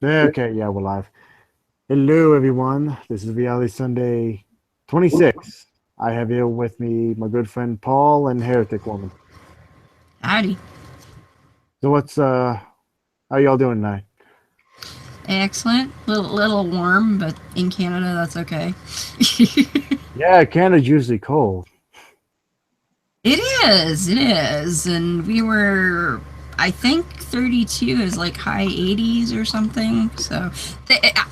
Okay, yeah, we're live. Hello, everyone. This is Reality Sunday 26. I have here with me my good friend Paul and Heretic Woman. Howdy. So how y'all doing tonight? Excellent. Little warm, but in Canada, that's okay. Yeah, Canada's usually cold. It is. It is. And we were, I think 32 is like high 80s or something. So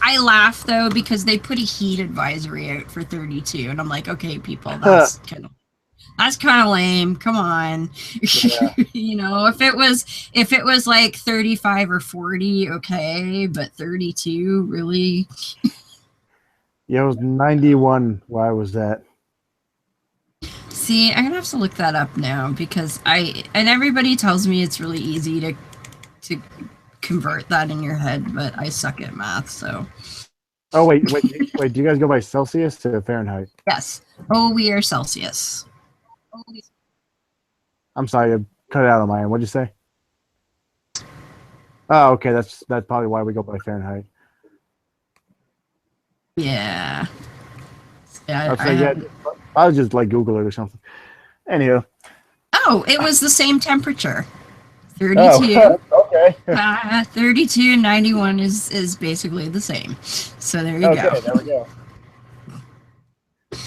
I laugh though because they put a heat advisory out for 32, and I'm like, okay, people, that's kind of lame. Come on. Yeah, If it was like 35 or 40, okay, but 32, really? yeah, it was 91 where I was at. See, I'm gonna have to look that up now because and everybody tells me it's really easy to convert that in your head, but I suck at math, so Oh, wait, do you guys go by Celsius to Fahrenheit? yes. Oh, we are Celsius. I'm sorry, I cut it out on my end. What'd you say? Oh, okay, that's probably why we go by Fahrenheit. Yeah. Yeah, I'll I say, yeah, haven't. I'll just like Google it or something. Anyhow. Oh, it was the same temperature. Oh, 32. okay. 32 and 91 is basically the same. So there you go. Okay, there we go.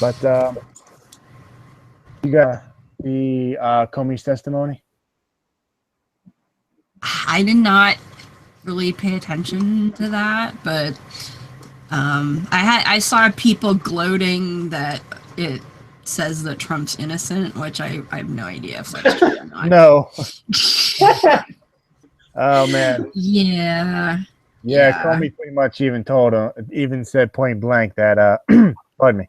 But you got the Comey's testimony? I did not really pay attention to that, but I saw people gloating that it says that Trump's innocent, which I have no idea if that's true or not. No. Oh man. Yeah, Yeah, yeah. Comey pretty much even said point blank that pardon me,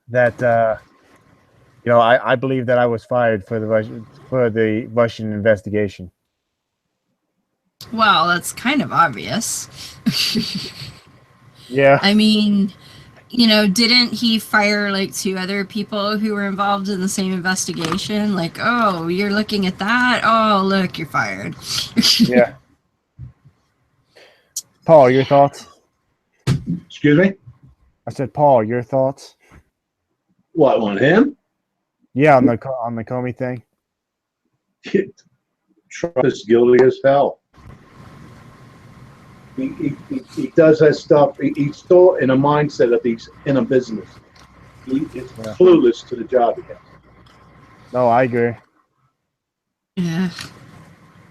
that I believe that I was fired for the Russian investigation. Well, that's kind of obvious. Yeah. I mean, didn't he fire like two other people who were involved in the same investigation? Like, oh, you're looking at that? Oh, look, you're fired. Yeah. Paul, your thoughts? Excuse me? I said, Paul, your thoughts? What, on him? Yeah, on the Comey thing. Trump is guilty as hell. He does that stuff. He's still in a mindset of he's in a business. He is clueless to the job he has. No, I agree. Yeah.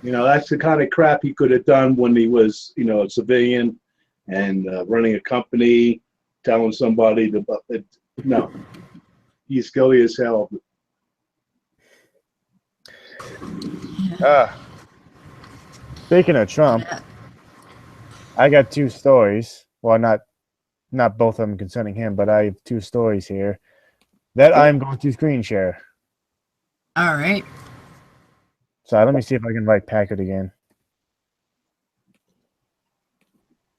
That's the kind of crap he could have done when he was, a civilian and running a company, telling somebody to. No, he's guilty as hell. Speaking of Trump, I got two stories. Well, not both of them concerning him, but I have two stories here that I'm going to screen share. All right. So let me see if I can write Packard again.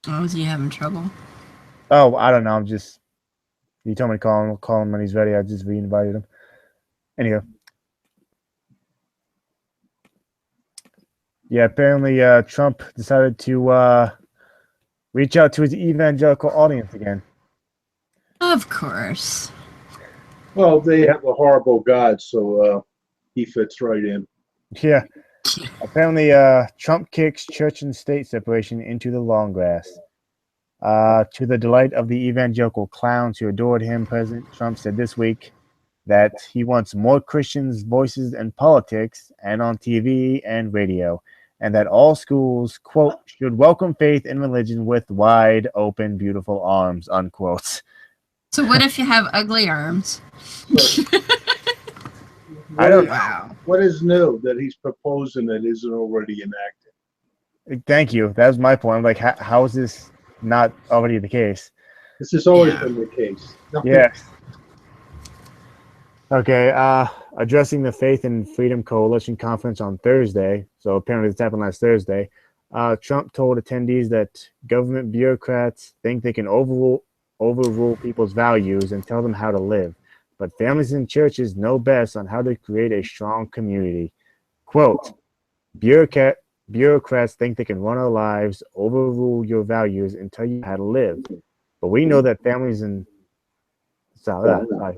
Oh, is he having trouble? Oh, I don't know. He told me to call him. I'll call him when he's ready. I just re-invited him. Anyhow. Yeah, apparently Trump decided to reach out to his evangelical audience again. Of course. Well, they have a horrible God, so he fits right in. Yeah. Apparently, Trump kicks church and state separation into the long grass. To the delight of the evangelical clowns who adored him, President Trump said this week that he wants more Christians' voices in politics and on TV and radio, and that all schools, quote, should welcome faith and religion with wide open, beautiful arms, unquote. So what if you have ugly arms? I don't know. Wow. What is new that he's proposing that isn't already enacted? Thank you. That was my point. I'm like, how is this not already the case? This has always been the case. Yes. Okay. Addressing the Faith and Freedom Coalition conference on Thursday. So apparently this happened last Thursday. Trump told attendees that government bureaucrats think they can overrule people's values and tell them how to live, but families and churches know best on how to create a strong community. Quote, Bureaucrats think they can run our lives, overrule your values, and tell you how to live. But we know that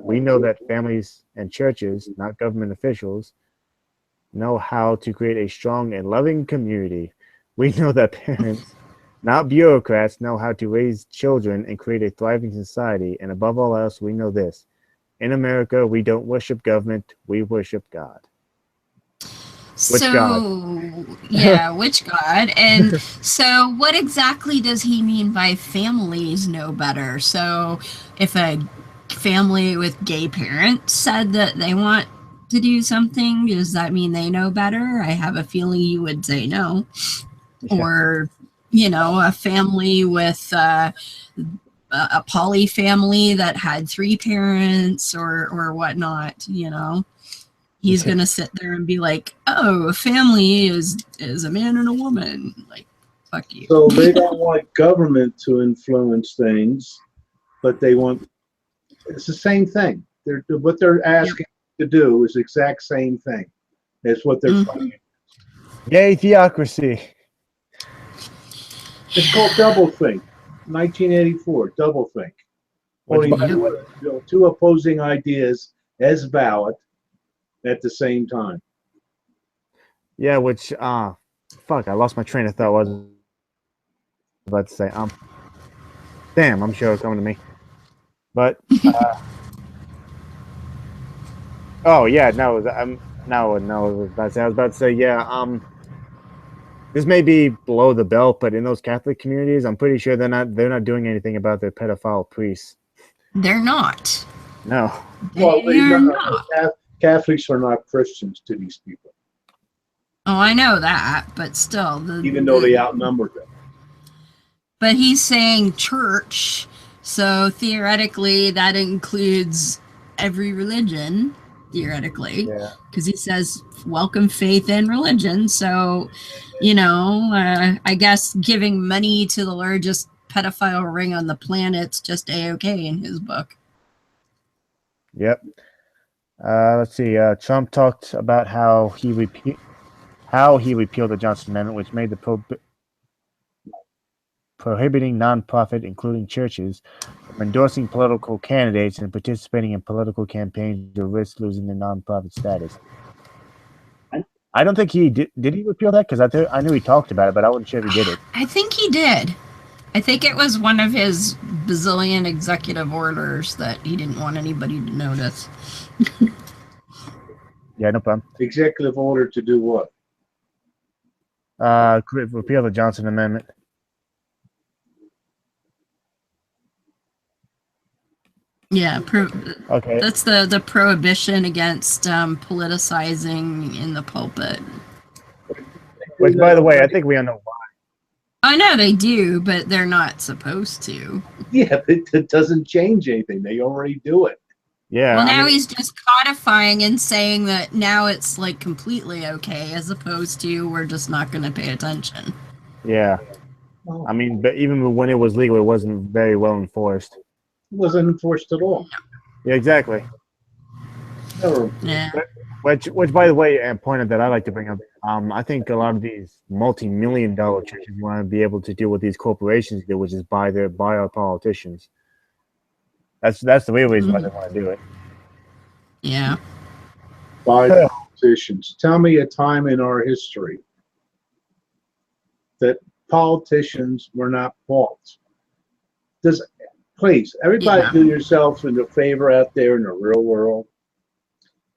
we know that families and churches, not government officials, know how to create a strong and loving community. We know that parents, not bureaucrats, know how to raise children and create a thriving society. And above all else, we know this. In America, we don't worship government, we worship God. Which yeah, which God? And so what exactly does he mean by families know better? So if a family with gay parents said that they want to do something, does that mean they know better? I have a feeling you would say no. Yeah. Or, you know, a family with a poly family that had 3 parents or whatnot, you know. He's gonna sit there and be like, "Oh, a family is a man and a woman." Like, fuck you. So they don't want government to influence things, but they want. It's the same thing. What they're asking to do is the exact same thing. It's what they're fighting. Yay, theocracy. It's called doublethink. 1984, doublethink. Holding two opposing ideas as valid at the same time. Yeah, which fuck, I lost my train of thought. What was I about to say? Damn, I'm sure it's coming to me. But oh yeah, no, I was about to say, yeah, this may be below the belt, but in those Catholic communities, I'm pretty sure they're not doing anything about their pedophile priests. They're not. No. Well, they're not. Catholics are not Christians to these people. Oh, I know that, but still. Even though they outnumbered them. But he's saying church, so theoretically that includes every religion, theoretically. Yeah. Because he says, welcome faith and religion. So, you know, I guess giving money to the largest pedophile ring on the planet's just A-okay in his book. Yep. Let's see. Trump talked about how he repealed the Johnson Amendment, which made the prohibiting nonprofit, including churches, from endorsing political candidates and participating in political campaigns to risk losing their nonprofit status. I don't think he did. Did he repeal that? Because I knew he talked about it, but I wasn't sure if he did it. I think he did. I think it was one of his bazillion executive orders that he didn't want anybody to notice. Yeah, no problem. Executive order to do what? Repeal the Johnson Amendment. Yeah, okay. That's the prohibition against politicizing in the pulpit. Which, by the way, I think we all know why. I know they do, but they're not supposed to. Yeah, it doesn't change anything. They already do it. Yeah. Well, now he's just codifying and saying that now it's like completely okay, as opposed to we're just not going to pay attention. Yeah. I mean, but even when it was legal, it wasn't very well enforced. It wasn't enforced at all. Yeah, exactly. Never. Yeah. Which, by the way, a point that I like to bring up, I think a lot of these multi-million-dollar churches want to be able to do what these corporations do, which is buy our politicians. That's the real reason why they want to do it. Yeah. Buy politicians. Tell me a time in our history that politicians were not bought. Please, everybody do yourself a favor out there in the real world.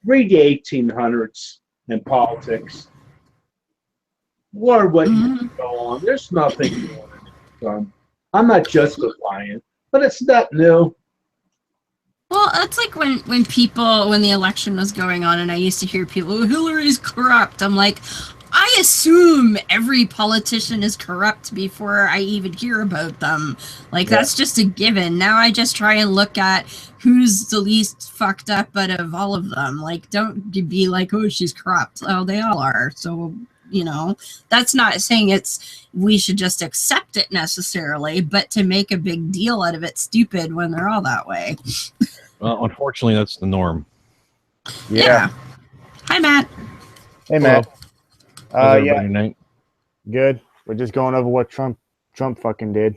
Read the 1800s and politics. Learn what you go on. There's nothing new. I'm not justifying, but it's not new. Well, it's like when the election was going on, and I used to hear people, oh, Hillary's corrupt. I'm like, I assume every politician is corrupt before I even hear about them. Like, that's just a given. Now I just try and look at who's the least fucked up out of all of them. Like, don't be like, oh, she's corrupt. Oh, they all are. So, you know, that's not saying we should just accept it necessarily, but to make a big deal out of it stupid when they're all that way. Well, unfortunately, that's the norm. Yeah. Hi, Matt. Hey, Matt. Night? Good. We're just going over what Trump fucking did.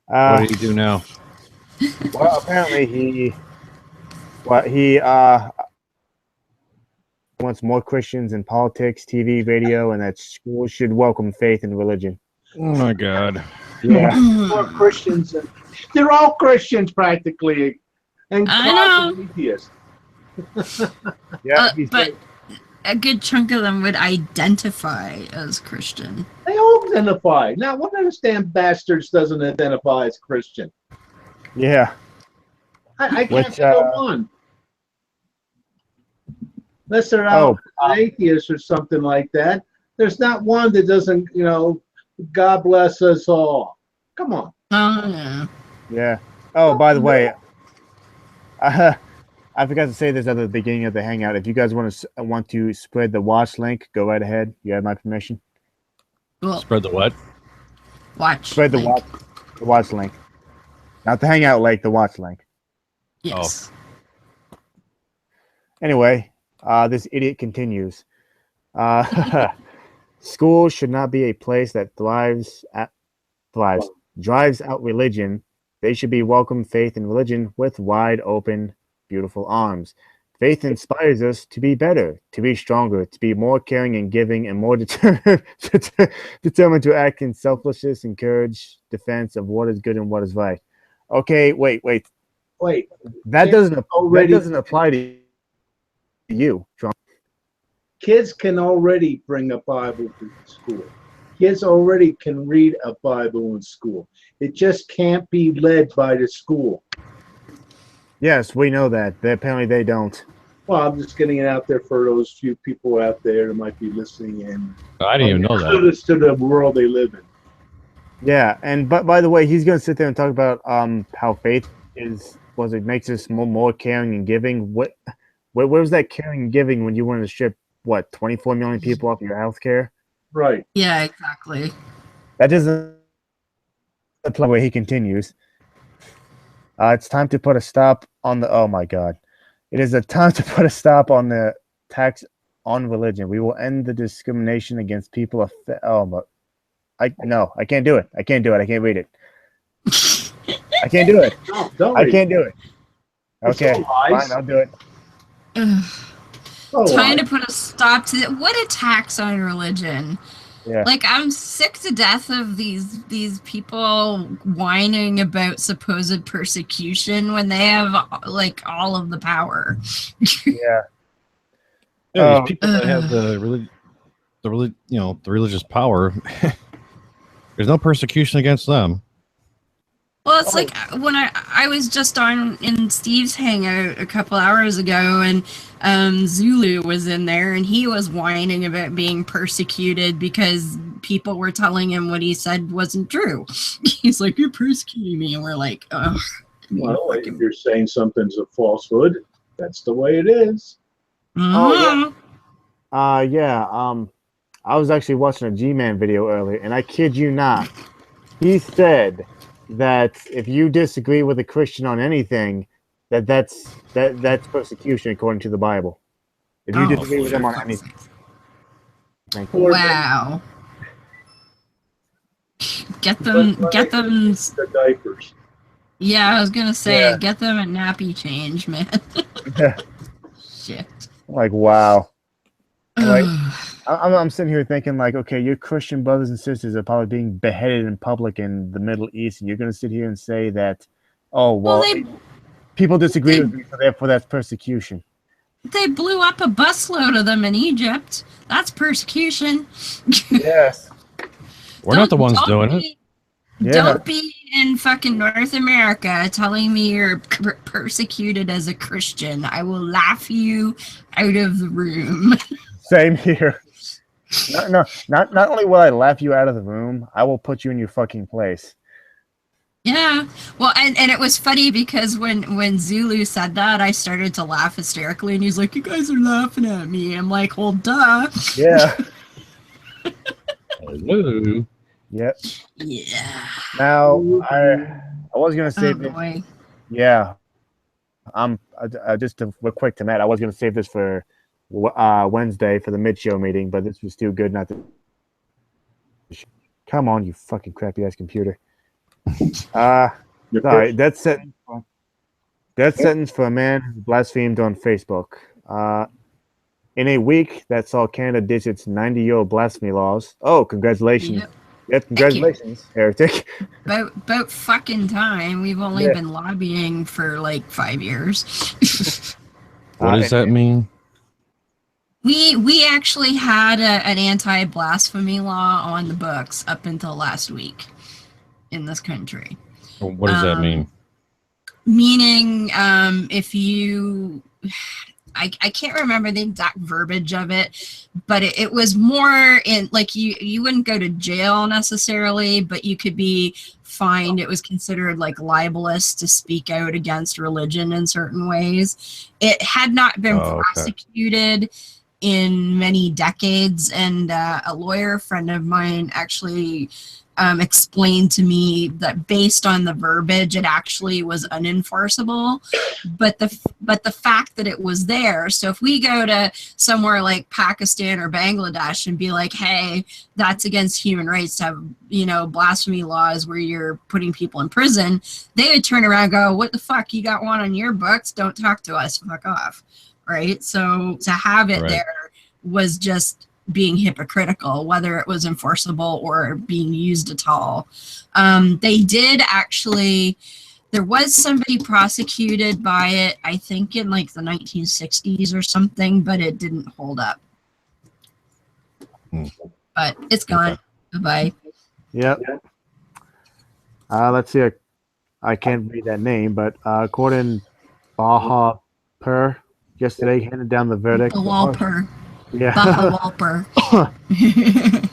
What did he do now? Well, apparently he wants more Christians in politics, TV, radio, and that schools should welcome faith and religion. Oh my God. Yeah. More Christians, and they're all Christians practically, and I know. atheists. Yeah. But a good chunk of them would identify as Christian. They all identify. Now, what understand bastards doesn't identify as Christian? Yeah. I can't think of one. Unless they're out atheists or something like that. There's not one that doesn't, God bless us all. Come on. Oh, yeah. Yeah. Oh, by the way, I forgot to say this at the beginning of the hangout. If you guys want to spread the watch link, go right ahead. You have my permission. Well, Spread the what? watch. Spread the link. watch link. Not the hangout link, the watch link. Yes. Anyway, this idiot continues. School should not be a place that drives out religion. They should be welcome faith and religion with wide open, beautiful arms. Faith inspires us to be better, to be stronger, to be more caring and giving, and more determined to act in selflessness and courage, defense of what is good and what is right. Okay, wait. That doesn't apply to you, Trump. Kids can already bring a Bible to school. Kids already can read a Bible in school. It just can't be led by the school. Yes, we know that. Apparently they don't. Well, I'm just getting it out there for those few people out there that might be listening and I didn't even know that. to the world they live in. Yeah, but by the way, he's going to sit there and talk about how faith it makes us more caring and giving. Where was that caring and giving when you wanted to strip 24 million people off your health care? Right. Yeah, exactly. That doesn't apply. Where he continues. It's time to put a stop on the. Oh my God! It is a time to put a stop on the tax on religion. We will end the discrimination against people. I can't do it. I can't read it. I can't do it. Don't I can't do it. Okay, fine, I'll do it. Trying to put a stop to it. What a tax on religion. Yeah. Like, I'm sick to death of these people whining about supposed persecution when they have all of the power. Yeah. Yeah, these people that have the religious power. There's no persecution against them. Well, it's like when I was just on in Steve's hangout a couple hours ago, and Zulu was in there, and he was whining about being persecuted because people were telling him what he said wasn't true. He's like, "You're persecuting me," and we're like, "Ugh." Well, if you're saying something's a falsehood, that's the way it is. Mm-hmm. Oh yeah. I was actually watching a G-Man video earlier, and I kid you not, he said that if you disagree with a Christian on anything, that's persecution according to the Bible. If you disagree with them on anything. Wow. Get them. The diapers. Yeah, I was gonna say, get them a nappy change, man. Shit. Like, wow. Like, I'm sitting here thinking, okay, your Christian brothers and sisters are probably being beheaded in public in the Middle East, and you're going to sit here and say that, people disagree with me, so therefore that's persecution. They blew up a busload of them in Egypt. That's persecution. Yes. We're not the ones doing it. Yeah. Don't be in fucking North America telling me you're persecuted as a Christian. I will laugh you out of the room. Same here. Not only will I laugh you out of the room, I will put you in your fucking place. Yeah. Well, and it was funny because when Zulu said that, I started to laugh hysterically, and he's like, "You guys are laughing at me." I'm like, "Well, duh." Yeah. Hello. Yep. Yeah. Now, I was gonna save this. Boy. Yeah. Just real quick to Matt, I was gonna save this for Wednesday for the mid-show meeting, but this was too good not to Come on, you fucking crappy ass computer. Sorry, that's sentence for a man who blasphemed on Facebook. In a week that saw Canada ditch its 90-year-old blasphemy laws. Oh, congratulations. Yep, congratulations, heretic. About fucking time. We've only been lobbying for like 5 years. What does that mean? We actually had an anti-blasphemy law on the books up until last week in this country. What does that mean? Meaning, if you... I can't remember the exact verbiage of it, but it was more in like you wouldn't go to jail necessarily, but you could be fined. It was considered like libelous to speak out against religion in certain ways. It had not been prosecuted in many decades, and a lawyer friend of mine actually explained to me that based on the verbiage, it actually was unenforceable. But the fact that it was there, so if we go to somewhere like Pakistan or Bangladesh and be like, hey, that's against human rights to have, you know, blasphemy laws where you're putting people in prison, they would turn around and go, what the fuck, you got one on your books? Don't talk to us, fuck off. Right? So to have it there was just being hypocritical, whether it was enforceable or being used at all. They did actually, there was somebody prosecuted by it, I think in like the 1960s or something, but it didn't hold up. But it's gone. Bye-bye. Yep. Let's see. I can't read that name, but according Bahapur yesterday handed down the verdict. Walper. Yeah. Walper.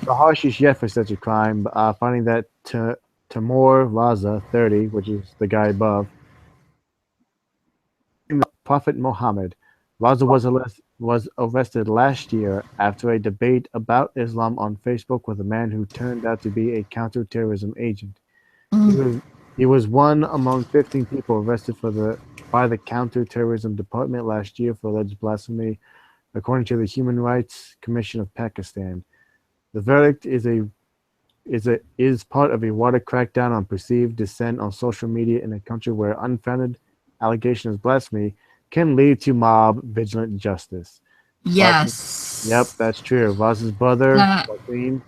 The harshest yet for such a crime, finding that Timur Raza, 30, which is the guy above, Prophet Muhammad. Raza was arrested last year after a debate about Islam on Facebook with a man who turned out to be a counterterrorism agent. He was one among 15 people arrested by the Counterterrorism Department last year for alleged blasphemy, according to the Human Rights Commission of Pakistan. The verdict is part of a wider crackdown on perceived dissent on social media in a country where unfounded allegations of blasphemy can lead to mob vigilant justice. Yes. Yep, that's true. Raz's brother, Wasim,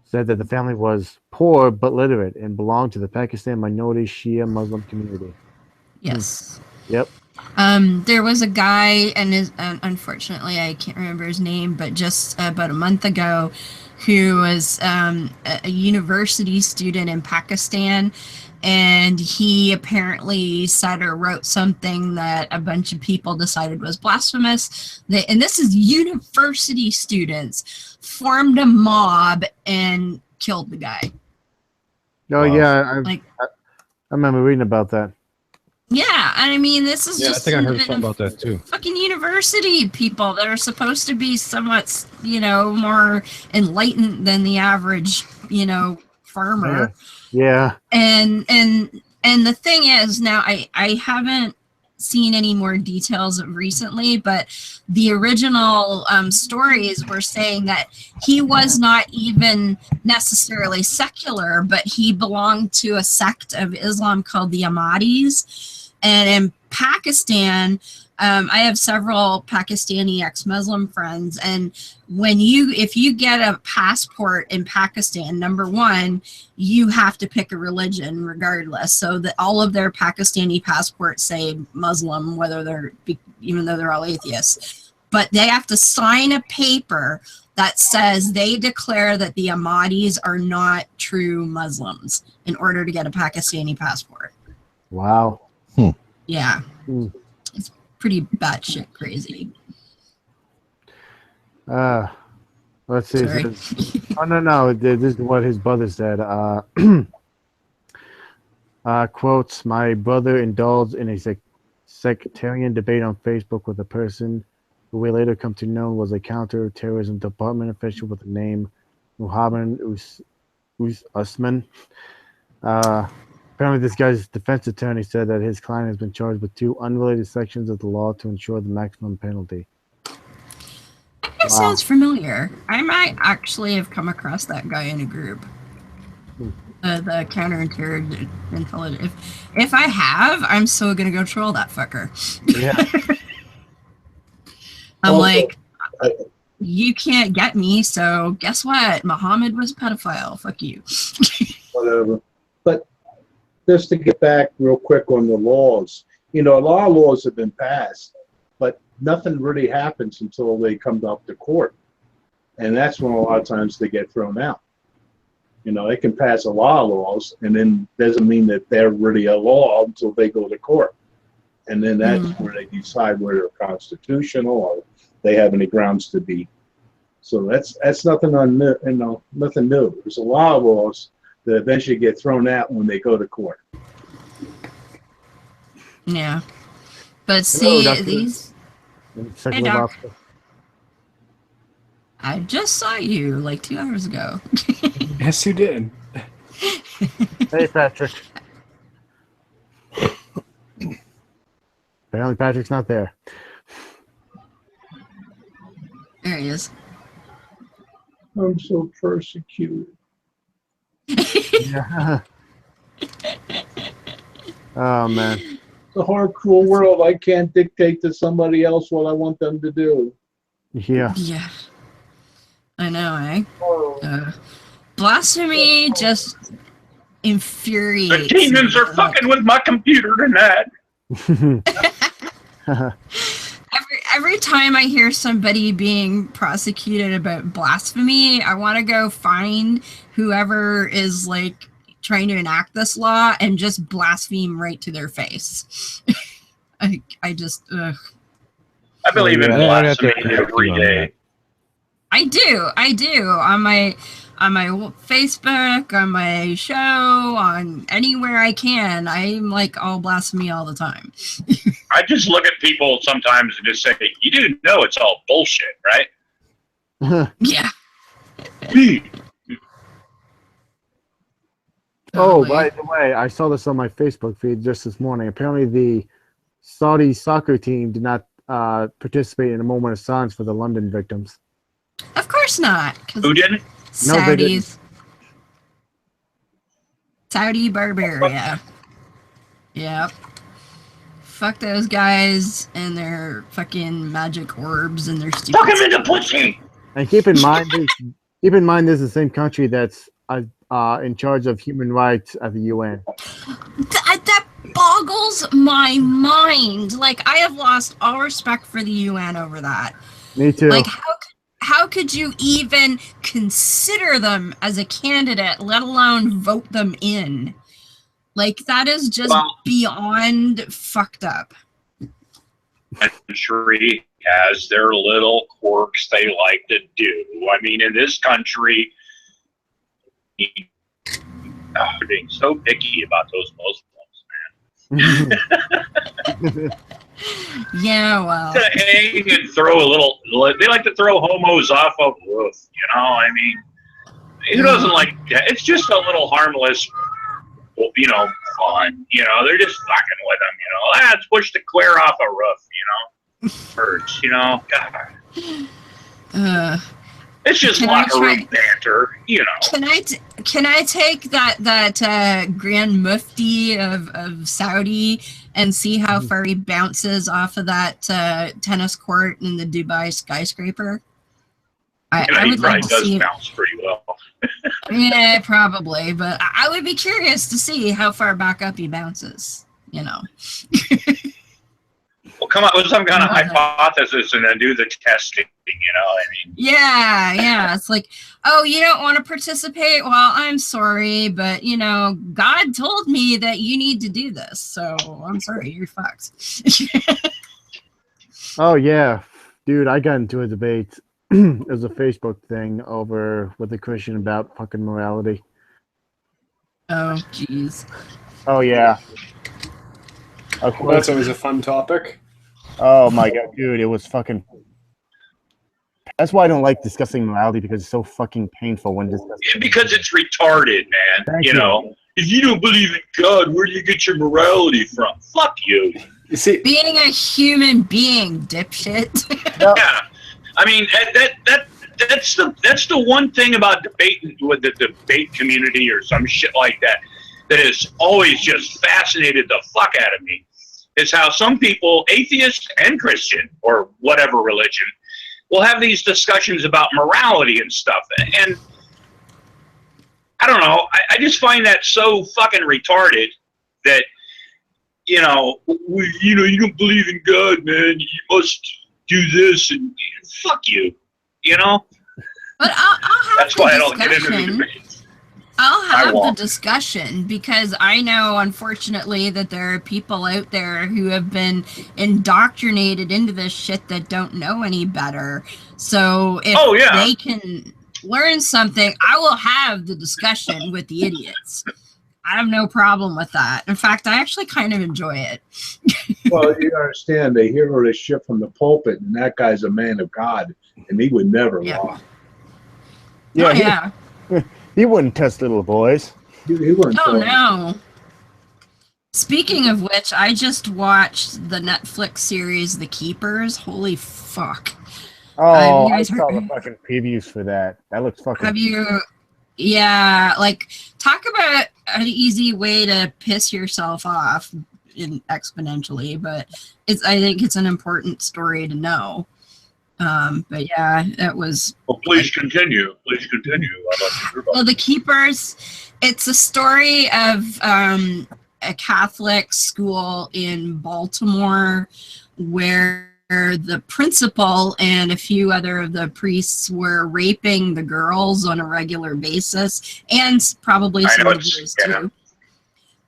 said that the family was poor but literate and belonged to the Pakistan minority Shia Muslim community. Yes. Yep. There was a guy, and unfortunately I can't remember his name, but just about a month ago, who was a university student in Pakistan, and he apparently said or wrote something that a bunch of people decided was blasphemous. And this is university students formed a mob and killed the guy. Oh, yeah, I remember reading about that. Yeah, I mean, this is just... I think I heard something about that too. Fucking university people that are supposed to be somewhat, you know, more enlightened than the average, you know, farmer. Yeah. And the thing is, now I haven't seen any more details recently, but the original stories were saying that he was not even necessarily secular, but he belonged to a sect of Islam called the Ahmadis. And in Pakistan, I have several Pakistani ex-Muslim friends, and if you get a passport in Pakistan, number one, you have to pick a religion regardless, so that all of their Pakistani passports say Muslim, even though they're all atheists. But they have to sign a paper that says they declare that the Ahmadis are not true Muslims in order to get a Pakistani passport. Wow. Yeah. It's pretty batshit crazy. Let's see. No. This is what his brother said. Quotes, my brother indulged in a sectarian debate on Facebook with a person who we later come to know was a counter-terrorism department official with the name Muhammad Usman. Apparently, this guy's defense attorney said that his client has been charged with 2 unrelated sections of the law to ensure the maximum penalty. I That sounds familiar. I might actually have come across that guy in a group. The counterintelligence. If I have, I'm still gonna go troll that fucker. Yeah. I'm like, you can't get me, so guess what? Muhammad was a pedophile. Fuck you. Whatever. But just to get back real quick on the laws, a lot of laws have been passed, but nothing really happens until they come up to court. And that's when a lot of times they get thrown out. They can pass a lot of laws, and then doesn't mean that they're really a law until they go to court. And then that's where they decide whether they're constitutional or they have any grounds to be. So that's nothing nothing new. There's a lot of laws that eventually get thrown out when they go to court. Yeah. But see, these... Hey, Doc. I just saw you like 2 hours ago. Yes, you did. Hey, Patrick. Apparently Patrick's not there. There he is. I'm so persecuted. Yeah. Oh, man. It's a hard, cruel world. I can't dictate to somebody else what I want them to do. Yeah. Yeah. I know, eh? Blasphemy just infuriates The demons me. are fucking with my computer tonight. Every time I hear somebody being prosecuted about blasphemy, I want to go find whoever is like trying to enact this law and just blaspheme right to their face. I just ugh. I believe in blasphemy every day. I do on my Facebook, on my show, on anywhere I can. I'm like all blasphemy all the time. I just look at people sometimes and just say, "You do know it's all bullshit, right?" Yeah. Oh, by the way, I saw this on my Facebook feed just this morning. Apparently, the Saudi soccer team did not participate in a moment of silence for the London victims. Of course not. Who didn't? No, they didn't. Saudis. Saudi Barbaria. Yep. Fuck those guys and their fucking magic orbs and their stupid. Fuck him into pussy. And keep in mind, this is the same country that's in charge of human rights at the UN. That boggles my mind. Like, I have lost all respect for the UN over that. Me too. Like, how could you even consider them as a candidate, let alone vote them in? Like, that is just beyond fucked up. Country has their little quirks they like to do. I mean, in this country, they're being so picky about those Muslims, man. Yeah, well. Hang and throw a little. They like to throw homos off a roof. I mean, who doesn't like that? It's just a little harmless, fun. They're just fucking with them. Let's push the clear off a roof. Hurts. God. It's just locker room banter. Can I take that Grand Mufti of Saudi and see how far he bounces off of that tennis court in the Dubai skyscraper? I would like to see. He bounce pretty well. Yeah, probably, but I would be curious to see how far back up he bounces. Well, come up with some kind of hypothesis and then do the testing. Yeah. It's like, oh, you don't want to participate? Well, I'm sorry, but God told me that you need to do this, so I'm sorry, you're fucked. Oh yeah, dude, I got into a debate. It was a Facebook thing with a Christian about fucking morality. Oh, jeez. Oh yeah. Well, that's always a fun topic. Oh my god, dude, it was fucking. That's why I don't like discussing morality, because it's so fucking painful when discussing. Yeah, because it's retarded, man. Thank you. If you don't believe in God, where do you get your morality from? Fuck you. You see, being a human being, dipshit. Yep. Yeah. I mean, that's the one thing about debating with the debate community or some shit like that has always just fascinated the fuck out of me, is how some people, atheist and Christian or whatever religion, will have these discussions about morality and stuff. And I don't know, I just find that so fucking retarded that, you don't believe in God, man, you must do this, and fuck you, But I'll have That's why I don't get into the debate. I'll have the discussion because I know, unfortunately, that there are people out there who have been indoctrinated into this shit that don't know any better. So if they can learn something, I will have the discussion with the idiots. I have no problem with that. In fact, I actually kind of enjoy it. Well, you understand, they hear all this shit from the pulpit, and that guy's a man of God, and he would never lie. Yeah, he wouldn't touch little boys. He wouldn't. Oh, no. Speaking of which, I just watched the Netflix series The Keepers. Holy fuck. Oh, I saw the fucking previews for that. That looks fucking... Have you... Yeah, like, talk about an easy way to piss yourself off exponentially, but I think it's an important story to know. But yeah, that was... Well, please continue. Please continue. Well, The Keepers, it's a story of a Catholic school in Baltimore where the principal and a few other of the priests were raping the girls on a regular basis, and probably some of the boys too.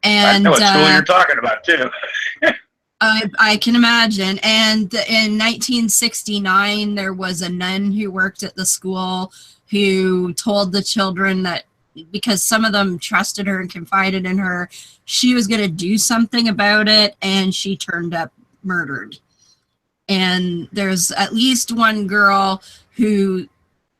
And I know what school you're talking about too. I can imagine. And in 1969, there was a nun who worked at the school who told the children that because some of them trusted her and confided in her, she was going to do something about it, and she turned up murdered. And there's at least one girl who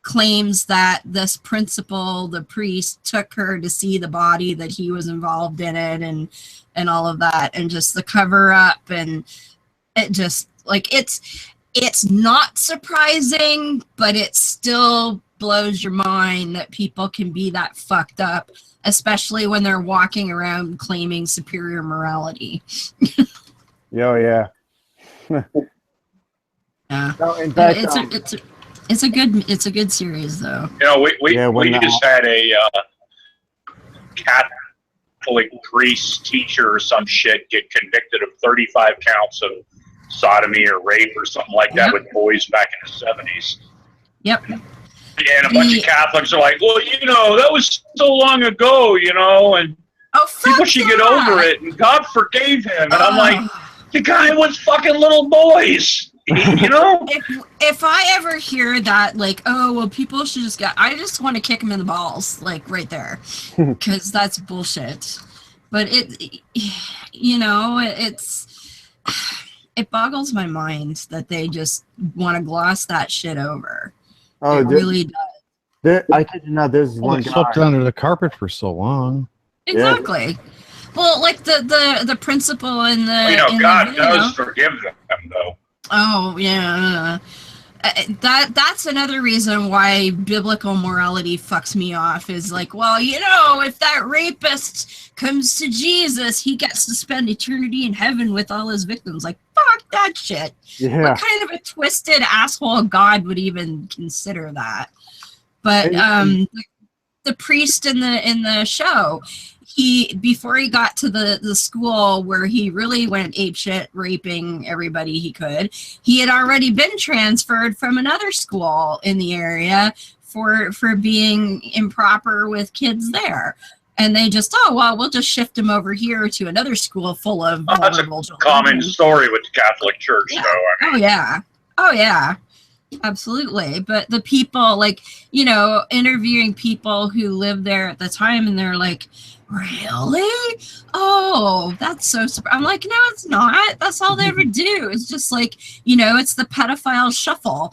claims that this principal, the priest, took her to see the body, that he was involved in it, and all of that, and just the cover up, and it just like it's not surprising, but it still blows your mind that people can be that fucked up, especially when they're walking around claiming superior morality. Oh yeah. Yeah, no, in fact, it's a good series though. We just had a Catholic priest teacher or some shit get convicted of 35 counts of sodomy or rape or something like that with boys back in the 70s. Yep. And a bunch of Catholics are like, well, that was so long ago, and people should get over it, and God forgave him. And I'm like, the guy was fucking little boys. If I ever hear that, like, oh, well, people should I just want to kick him in the balls, like, right there. Because that's bullshit. But it boggles my mind that they just want to gloss that shit over. Oh, it really does. I kid you not, there's one guy swept under the carpet for so long. Exactly. Yeah. Well, like the principal in the... God does forgive them, though. Oh, yeah. That's another reason why biblical morality fucks me off, is like, well, if that rapist comes to Jesus, he gets to spend eternity in heaven with all his victims. Like, fuck that shit. Yeah. What kind of a twisted asshole God would even consider that? But the priest in the show, before he got to the school where he really went apeshit raping everybody he could, he had already been transferred from another school in the area for being improper with kids there. And they just, we'll just shift him over here to another school full of vulnerable children. That's a common story with the Catholic Church, though. Oh, yeah. Absolutely. But the people, interviewing people who lived there at the time, and they're like, really? Oh, that's so I'm like, no, it's not. That's all they ever do. It's just like, it's the pedophile shuffle.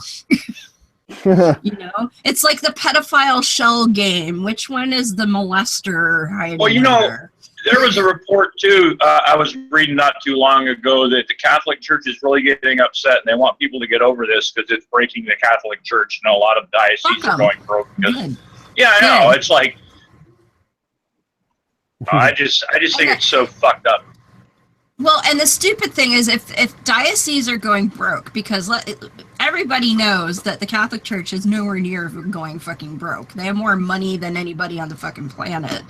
It's like the pedophile shell game. Which one is the molester? Well, There was a report too. I was reading not too long ago that the Catholic Church is really getting upset, and they want people to get over this because it's breaking the Catholic Church. You know, a lot of dioceses are going broke. Because, yeah, I know. It's like I just think it's so fucked up. Well, and the stupid thing is, if dioceses are going broke, because everybody knows that the Catholic Church is nowhere near going fucking broke. They have more money than anybody on the fucking planet.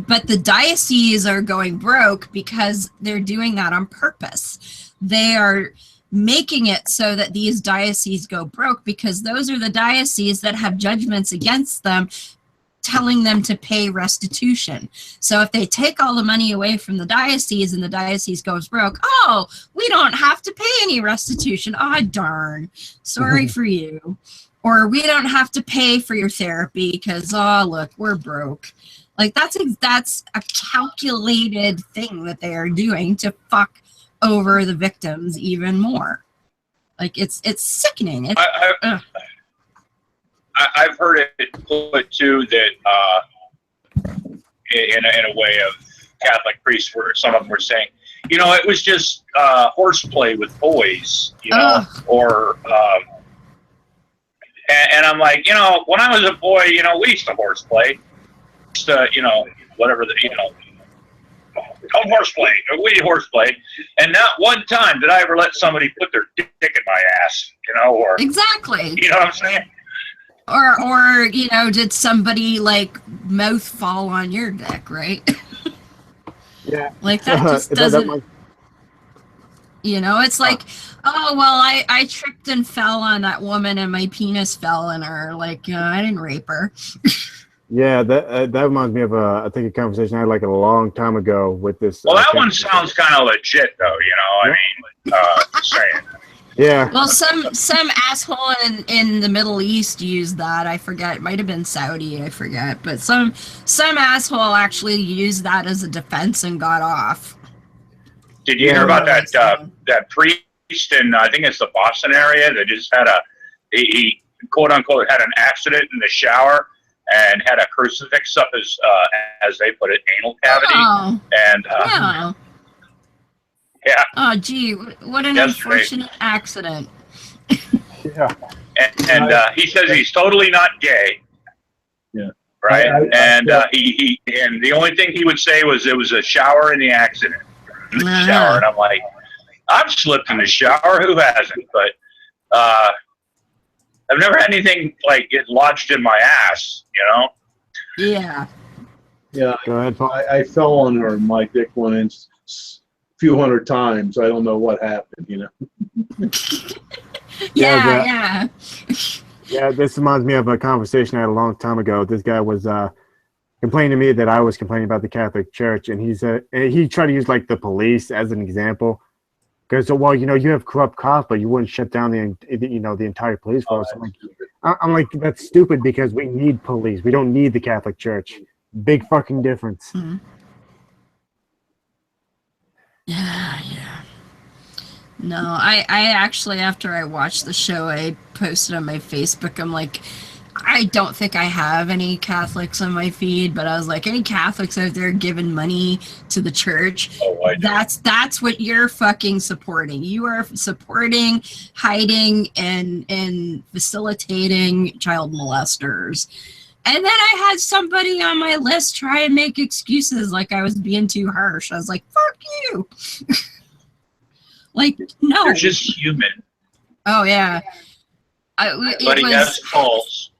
But the dioceses are going broke because they're doing that on purpose. They are making it so that these dioceses go broke because those are the dioceses that have judgments against them, telling them to pay restitution. So if they take all the money away from the diocese and the diocese goes broke, oh, we don't have to pay any restitution. Oh, darn. Sorry for you. Or we don't have to pay for your therapy because, oh, look, we're broke. Like, that's a calculated thing that they are doing to fuck over the victims even more. Like, it's sickening. I've heard it put too that in a way of Catholic priests, where some of them were saying, you know, it was just horseplay with boys, you know, or and I'm like, you know, when I was a boy, you know, we used to horseplay, you know, whatever the, you know, don't horseplay, we horseplay, and not one time did I ever let somebody put their dick in my ass, you know, or exactly, you know what I'm saying. Or you know, did somebody like mouth fall on your dick, right? Yeah. Like that just doesn't. You know, it's like, oh well, I tripped and fell on that woman and my penis fell in her. Like I didn't rape her. Yeah, that reminds me of I think a conversation I had like a long time ago with this. Well, that one sounds kind of legit, though. You know, I mean, just saying. Yeah. Well, some asshole in the Middle East used that. I forget. It might have been Saudi. I forget. But some asshole actually used that as a defense and got off. Did you hear about that priest in I think it's the Boston area that just had he quote unquote had an accident in the shower and had a crucifix up his as they put it, anal cavity. Oh. And yeah. Oh, gee, what an unfortunate accident. Yeah. And he says he's totally not gay. Yeah. Right. He and the only thing he would say was it was a shower in the accident. Shower, and I'm like, I've slipped in the shower. Who hasn't? But I've never had anything like get lodged in my ass. You know. Yeah. Yeah. Go ahead, Paul. I fell on her. My dick went in few hundred times. I don't know what happened, you know. Yeah. Yeah, this reminds me of a conversation I had a long time ago. This guy was complaining to me that I was complaining about the Catholic Church, and he tried to use like the police as an example. Because, well, you know, you have corrupt cops, but you wouldn't shut down the entire police force. I'm like, that's stupid because we need police. We don't need the Catholic Church. Big fucking difference. Mm-hmm. Yeah. No, I actually, after I watched the show, I posted on my Facebook, I'm like, I don't think I have any Catholics on my feed, but I was like, any Catholics out there giving money to the church, that's what you're fucking supporting. You are supporting, hiding, and facilitating child molesters. And then I had somebody on my list try and make excuses like I was being too harsh. I was like, fuck you. Like, no. They're just human. Oh, yeah. But he has faults.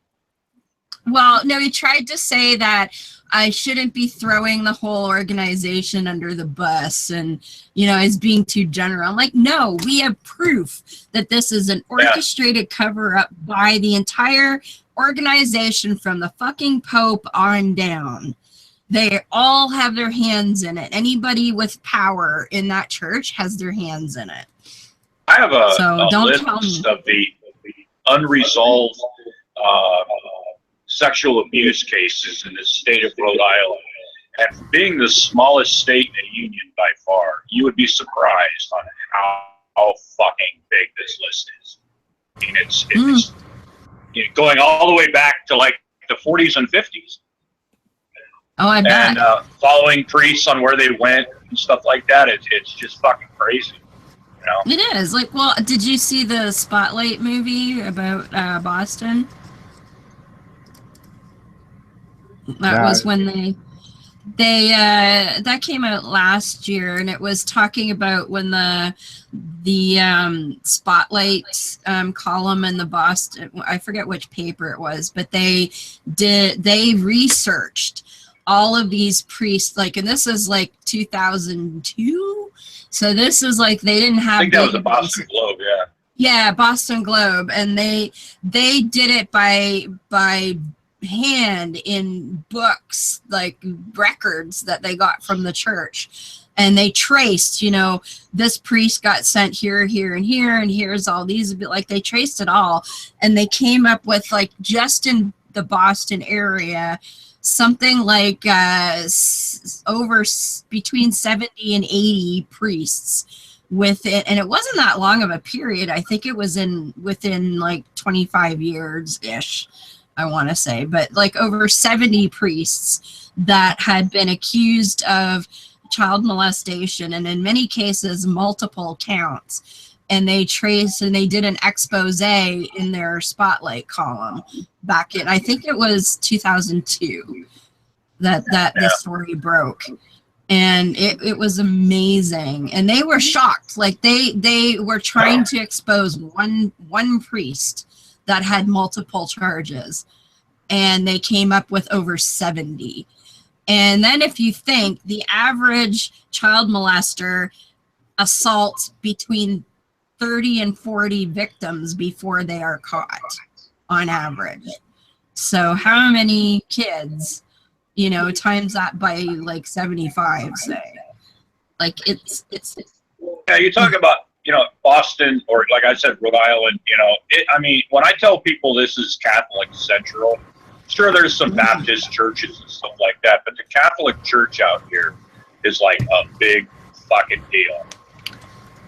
Well, no, he tried to say that I shouldn't be throwing the whole organization under the bus and, you know, as being too general. I'm like, no, we have proof that this is an orchestrated cover-up by the entire organization from the fucking Pope on down. They all have their hands in it. Anybody with power in that church has their hands in it. I have a list of the unresolved sexual abuse cases in the state of Rhode Island. And being the smallest state in the union by far, you would be surprised on how fucking big this list is. I mean, it's going all the way back to like the 40s and 50s. Oh, I bet. And following priests on where they went and stuff like that. It's just fucking crazy. You know? It is. Like, well, did you see the Spotlight movie about Boston? That was when they that came out last year, and it was talking about when the Spotlight column in the Boston, I forget which paper it was, but they researched all of these priests, like, and this is like 2002, so this is like they didn't have. I think that was a Boston Globe, yeah. Yeah, Boston Globe, and they did it by hand in books, like records that they got from the church, and they traced, you know, this priest got sent here, here, and here, and here's all these, like they traced it all, and they came up with, like, just in the Boston area, something like over between 70 and 80 priests with it, and it wasn't that long of a period. I think it was within like 25 years ish, I want to say, but like over 70 priests that had been accused of child molestation, and in many cases multiple counts, and they traced and they did an expose in their Spotlight column back in, I think it was 2002 that this story broke. And it was amazing, and they were shocked. Like they were trying to expose one priest that had multiple charges, and they came up with over 70. And then if you think the average child molester assaults between 30 and 40 victims before they are caught on average. So how many kids, you know, times that by like 75, say. Like it's yeah, you talk about, you know, Boston, or like I said, Rhode Island, you know, I mean, when I tell people this is Catholic Central, sure, there's some Baptist churches and stuff like that, but the Catholic Church out here is like a big fucking deal.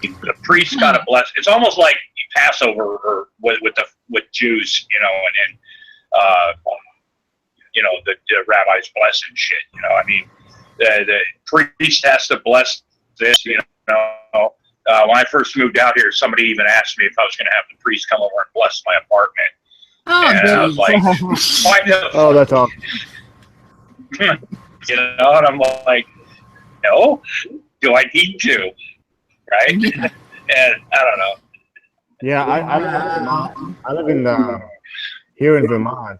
The priest got to bless. It's almost like Passover or with Jews, you know, and you know, the rabbis bless and shit. You know, I mean, the priest has to bless this. You know, when I first moved out here, somebody even asked me if I was going to have the priest come over and bless my apartment. Oh, and I was like, oh, that's awesome. You know, and I'm like, no, do I need to? Right? And I don't know. Yeah, I live in here in Vermont.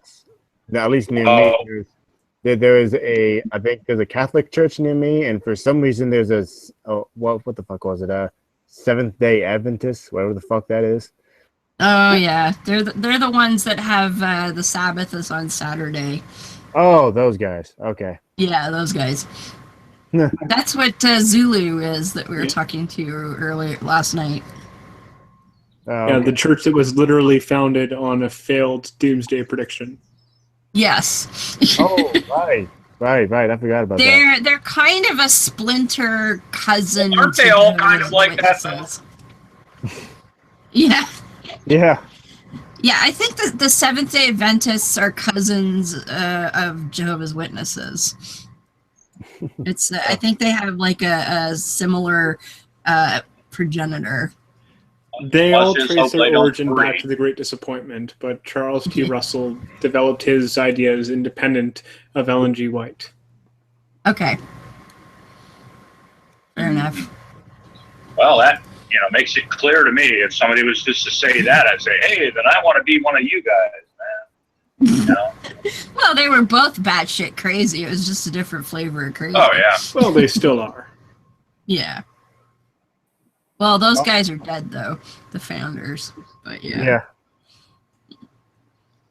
At least near me, there is I think there's a Catholic church near me, and for some reason there's what the fuck was it? Seventh-day Adventist, whatever the fuck that is. Oh yeah, they're the ones that have the Sabbath is on Saturday. Oh, those guys. Okay. Yeah, those guys. That's what Zulu is that we were talking to earlier last night. Yeah, the church that was literally founded on a failed doomsday prediction. Yes. Oh, right. I forgot about that. They're kind of a splinter cousin. Well, aren't they all kind of like that? Yeah. Yeah. Yeah, I think the Seventh-day Adventists are cousins of Jehovah's Witnesses. It's I think they have like a similar progenitor. They all trace their origin back to the Great Disappointment, but Charles T. Russell developed his ideas independent of Ellen G. White. Okay. Fair enough. Well, that, you know, makes it clear to me. If somebody was just to say that, I'd say, hey, then I want to be one of you guys, man. You know? Well, they were both batshit crazy. It was just a different flavor of crazy. Oh, yeah. Well, they still are. Yeah. Well, those guys are dead, though, the founders. But yeah. Yeah.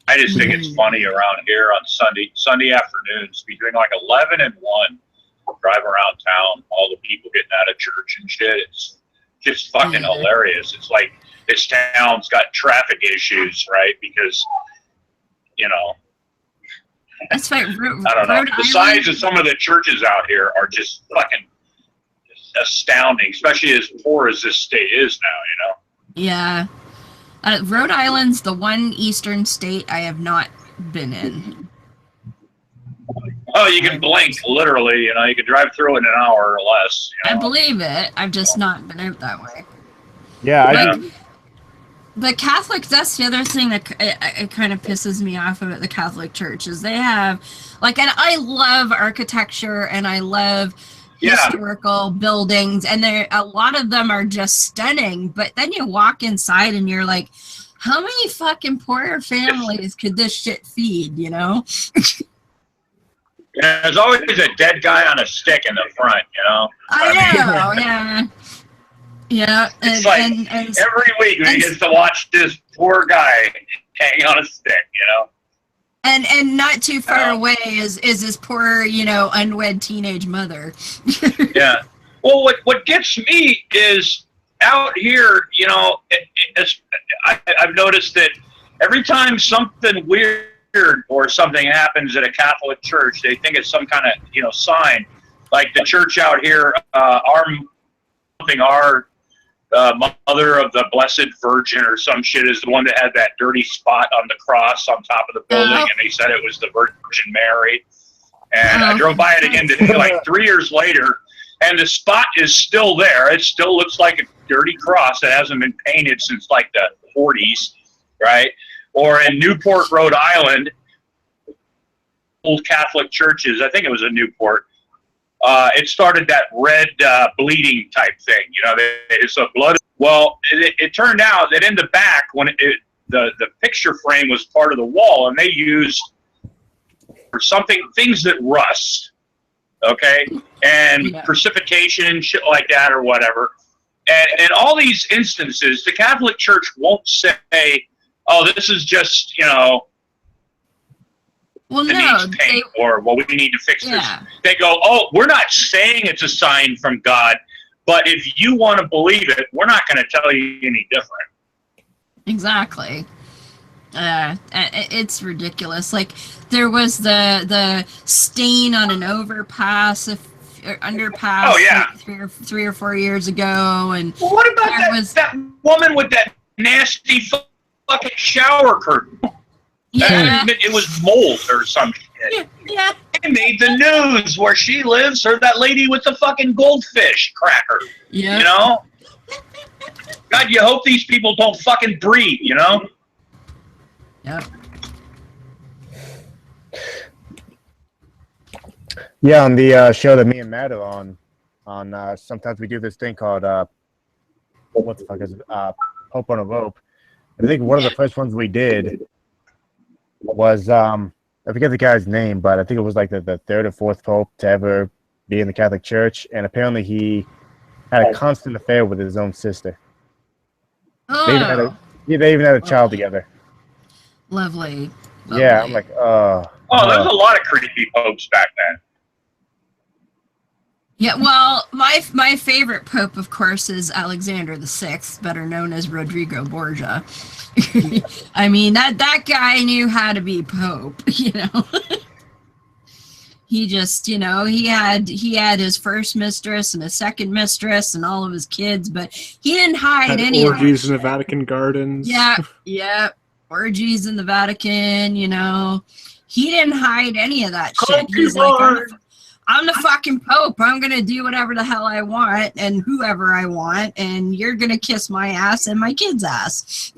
I just think it's funny around here on Sunday afternoons between like 11 and 1, drive around town, all the people getting out of church and shit. It's just fucking hilarious. It's like this town's got traffic issues, right? Because, you know, that's right. I don't know. The size of some of the churches out here are just fucking astounding, especially as poor as this state is now, you know? Yeah. Rhode Island's the one eastern state I have not been in. Oh, you can blink, literally. You know, you can drive through it in an hour or less. You know? I believe it. I've just not been out that way. Yeah, The Catholic, that's the other thing that it kind of pisses me off about the Catholic Church is they have, like, and I love architecture and I love historical buildings, and a lot of them are just stunning, but then you walk inside and you're like, how many fucking poor families could this shit feed, you know? Yeah, there's always a dead guy on a stick in the front, you know? I know, yeah. Yeah, it's like every week we get to watch this poor guy hanging on a stick, you know. And not too far away is his poor, you know, unwed teenage mother. Yeah. Well, what gets me is out here, you know, I've noticed that every time something weird or something happens at a Catholic church, they think it's some kind of, you know, sign. Like the church out here, our Mother of the Blessed Virgin or some shit is the one that had that dirty spot on the cross on top of the building, and they said it was the Virgin Mary. And I drove by it again today, like 3 years later, and the spot is still there. It still looks like a dirty cross that hasn't been painted since like the 40s, right? Or in Newport, Rhode Island, old Catholic churches, I think it was in Newport, it started that red bleeding type thing. You know, it's a blood. Well, it turned out that in the back, when the picture frame was part of the wall, and they used for things that rust, okay, and precipitation, shit like that, or whatever. And in all these instances, the Catholic Church won't say, "Oh, this is just, you know." Well, needs paint, or well, we need to fix this. They go, oh, we're not saying it's a sign from God, but if you want to believe it, we're not going to tell you any different. Exactly. It's ridiculous. Like there was the stain on an underpass. Oh yeah, like three or 4 years ago. And well, what about that woman with that nasty fucking shower curtain? Yeah. It was mold or some shit. Yeah. It made the news where she lives, or that lady with the fucking goldfish cracker. Yeah. You know? God, you hope these people don't fucking breathe, you know? Yep. Yeah, on the show that me and Matt are on sometimes we do this thing called what the fuck is it? Pope on a Rope. I think one of the first ones we did was I forget the guy's name, but I think it was like the third or fourth pope to ever be in the Catholic Church, and apparently he had a constant affair with his own sister. Oh. They even had a child together. Lovely. Yeah, I'm like, there was a lot of creepy popes back then. Yeah, well, my favorite pope, of course, is Alexander VI, better known as Rodrigo Borgia. I mean, that guy knew how to be pope, you know. He just, you know, he had his first mistress and a second mistress and all of his kids, but he didn't hide any orgies in the Vatican gardens. Yeah, orgies in the Vatican, you know. He didn't hide any of that shit. He's like, I'm the fucking Pope. I'm going to do whatever the hell I want and whoever I want, and you're going to kiss my ass and my kid's ass.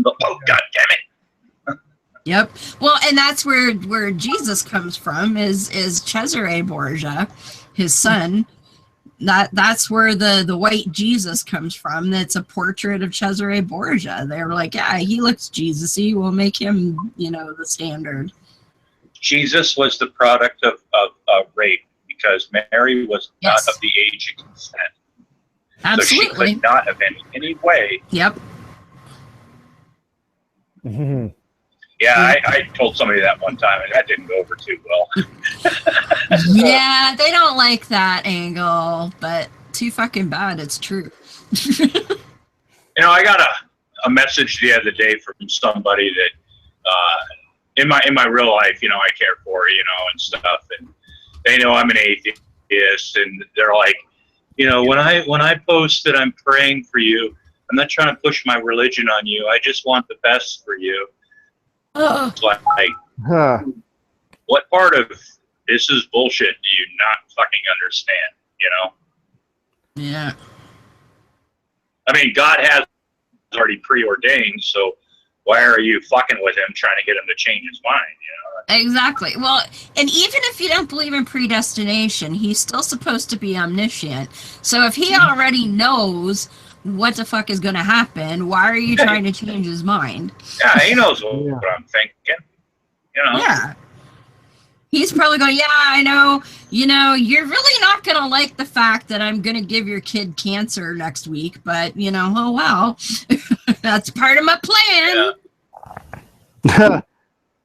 Oh, God damn it. Yep. Well, and that's where Jesus comes from, is Cesare Borgia, his son. That's where the white Jesus comes from. That's a portrait of Cesare Borgia. They were like, yeah, he looks Jesus-y. We'll make him, you know, the standard. Jesus was the product of rape because Mary was not of the age of consent. Absolutely. So she could not have in any way. Yep. Mm-hmm. Yeah, I told somebody that one time, and that didn't go over too well. Yeah, they don't like that angle, but too fucking bad. It's true. You know, I got a message the other day from somebody that in my real life, you know, I care for, you know, and stuff, and they know I'm an atheist, and they're like, you know, when I post that I'm praying for you, I'm not trying to push my religion on you. I just want the best for you. It's like, what part of this is bullshit. Do you not fucking understand? You know? Yeah. I mean, God has already preordained, so why are you fucking with him trying to get him to change his mind? You know? Exactly. Well, and even if you don't believe in predestination, he's still supposed to be omniscient. So if he already knows what the fuck is going to happen, why are you trying to change his mind? Yeah, he knows what I'm thinking. You know? Yeah. He's probably going, yeah, I know. You know, you're really not going to like the fact that I'm going to give your kid cancer next week, but, you know, oh, well. That's part of my plan. Yeah.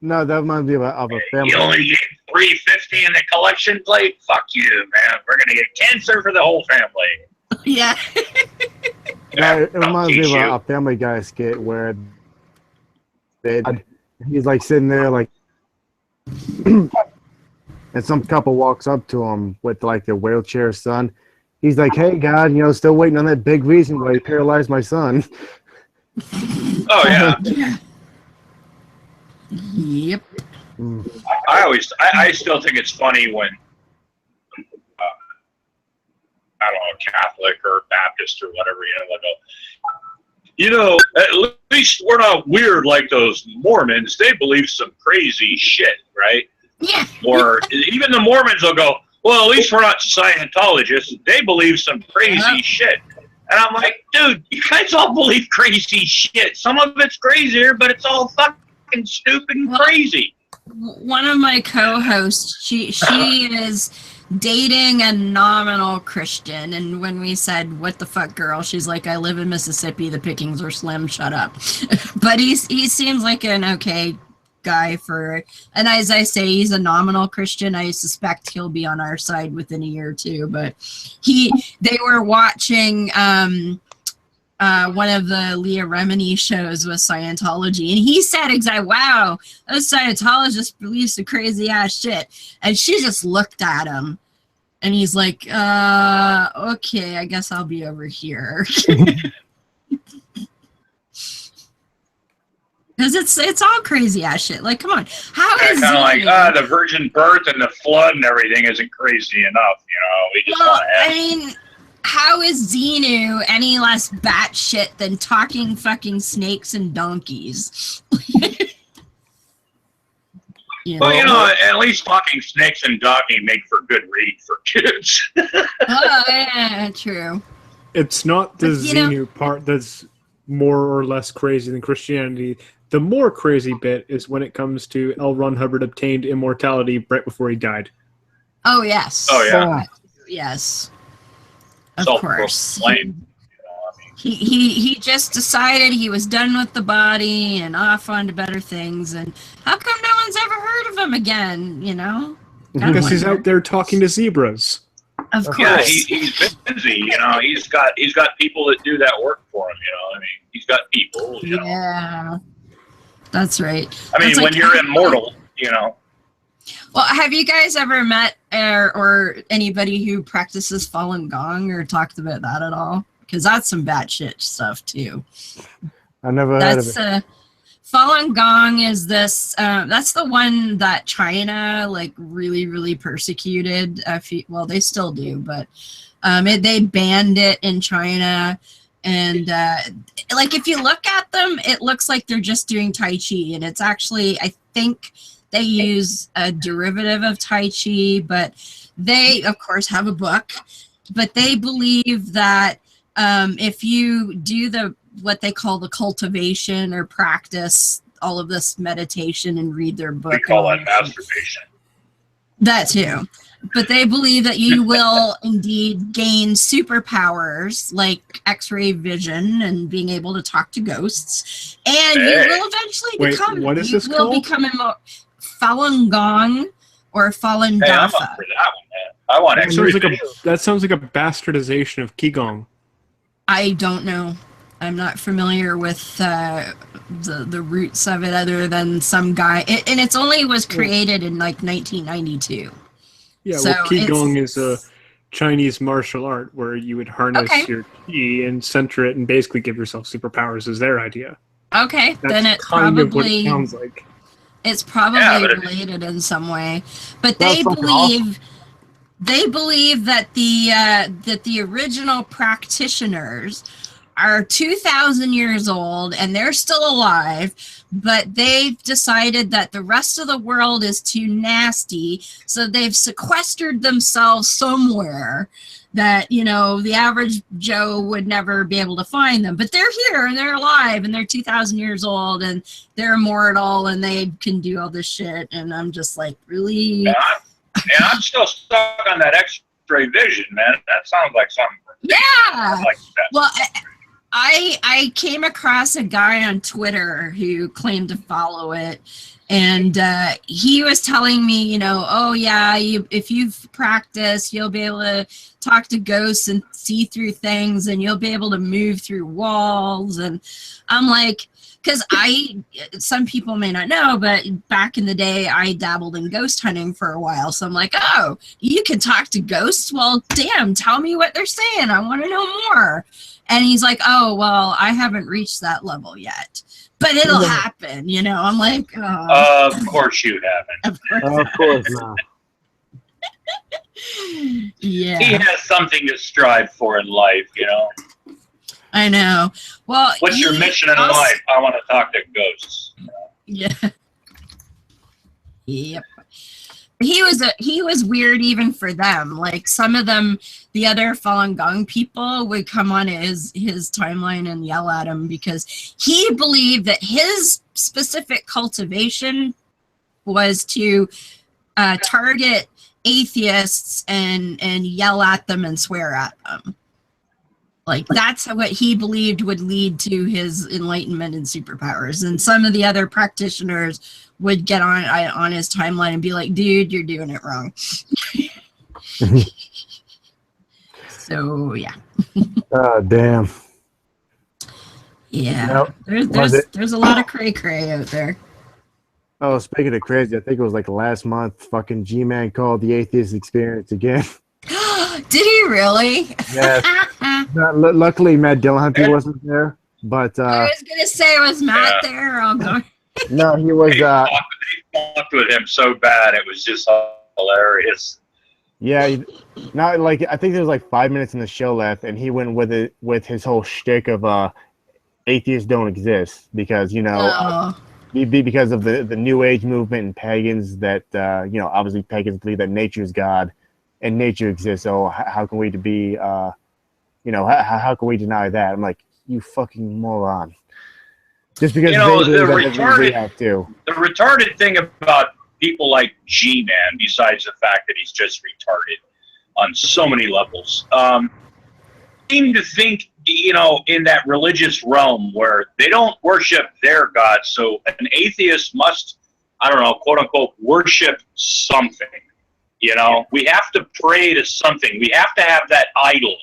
No, that reminds me of a family. You only get $350 in the collection plate? Fuck you, man. We're going to get cancer for the whole family. Yeah. No, it reminds me of a Family Guy skit where he's like sitting there like, and some couple walks up to him with like their wheelchair son. He's like, "Hey, God, you know, still waiting on that big reason why you paralyzed my son." Oh yeah. Yep. I still think it's funny when I don't know, Catholic or Baptist or whatever, you know, at least we're not weird like those Mormons. They believe some crazy shit, right? Yeah. Or even the Mormons will go, well, at least we're not Scientologists. They believe some crazy shit. And I'm like, dude, you guys all believe crazy shit. Some of it's crazier, but it's all fucking stupid and crazy. One of my co-hosts, she is dating a nominal Christian, and when we said, what the fuck, girl, she's like, I live in Mississippi, the pickings are slim, shut up. But he seems like an okay guy for, and as I say, he's a nominal Christian. I suspect he'll be on our side within a year or two, but they were watching one of the Leah Remini shows with Scientology, and he said exactly, wow, those Scientologists believe some crazy ass shit. And she just looked at him, and he's like, okay, I guess I'll be over here. Because it's all crazy ass shit. Like, come on. How is kind of like, the virgin birth and the flood and everything isn't crazy enough, you know? We just want to have... I mean, how is Xenu any less batshit than talking fucking snakes and donkeys? Well, you know, at least talking snakes and donkey make for good read for kids. Oh, yeah, true. It's not the Xenu part that's more or less crazy than Christianity. The more crazy bit is when it comes to L. Ron Hubbard obtained immortality right before he died. Oh, yes. Oh, yeah. Yes. Of course. You know, he just decided he was done with the body and off on to better things. And how come no one's ever heard of him again, you know? Because he's out there talking to zebras. Of course. Yeah, he's busy, you know. He's got people that do that work for him, you know. I mean, he's got people, you know. Yeah. That's right. I mean, when you're immortal, you know. Well, have you guys ever met or anybody who practices Falun Gong or talked about that at all? Because that's some batshit stuff too. I never heard of it. Falun Gong is this. That's the one that China like really, really persecuted. Well, they still do, but they banned it in China. And like if you look at them, it looks like they're just doing Tai Chi, and it's actually, I think, they use a derivative of Tai Chi, but they, of course, have a book. But they believe that if you do what they call the cultivation or practice all of this meditation and read their book. We call that masturbation. That too. But they believe that you will indeed gain superpowers like X-ray vision and being able to talk to ghosts. And you will eventually become... what is this called? You will become Falun Gong or Falun Hey, Dafa. I'm up for that one, man. I want X-ray vision. That sounds like a bastardization of Qigong. I don't know. I'm not familiar with the roots of it other than some guy. And it's only was created in like 1992. Yeah, so well, Qigong is a Chinese martial art where you would harness your Qi and center it and basically give yourself superpowers is their idea. Okay, That's then it kind of what probably it sounds like. It's probably related in some way, but they believe that the original practitioners are 2,000 years old and they're still alive, but they've decided that the rest of the world is too nasty, so they've sequestered themselves somewhere that, you know, the average Joe would never be able to find them. But they're here and they're alive and they're 2,000 years old and they're immortal and they can do all this shit. And I'm just like, really? Yeah, I'm still stuck on that X-ray vision, man. That sounds like something. Yeah. Like that. Well, I came across a guy on Twitter who claimed to follow it, and he was telling me, you know, oh yeah, if you've practiced, you'll be able to talk to ghosts and see through things, and you'll be able to move through walls. And I'm like, because some people may not know, but back in the day, I dabbled in ghost hunting for a while. So I'm like, oh, you can talk to ghosts? Well, damn, tell me what they're saying. I want to know more. And he's like, oh, well, I haven't reached that level yet, but it'll happen. You know, I'm like, oh. Of course you haven't. Of course not. Yeah. He has something to strive for in life, you know. I know. Well, what's your mission in life? I want to talk to ghosts. Yeah. Yep. He was weird even for them. Like some of them, the other Falun Gong people would come on his timeline and yell at him because he believed that his specific cultivation was to target atheists and yell at them and swear at them. Like that's what he believed would lead to his enlightenment and superpowers. And some of the other practitioners would get on his timeline and be like, dude, you're doing it wrong. So yeah. Oh, damn. Yeah. Nope. There's a lot of cray out there. Oh, speaking of crazy, I think it was like last month, fucking G-Man called the Atheist Experience again. Did he really? Yes. Luckily, Matt Dillahunty wasn't there, but I was gonna say, was Matt there? I'll go. No, he was. They fucked with him so bad, it was just hilarious. Yeah, not like I think there was like 5 minutes in the show left, and he went with his whole shtick of atheists don't exist because because of the New Age movement and pagans that obviously pagans believe that nature is God and nature exists. So how can we be how can we deny that? I'm like, you fucking moron. Just because the retarded thing about people like G-Man, besides the fact that he's just retarded on so many levels, seem to think, in that religious realm where they don't worship their God, so an atheist must, I don't know, quote unquote, worship something. We have to pray to something. We have to have that idol.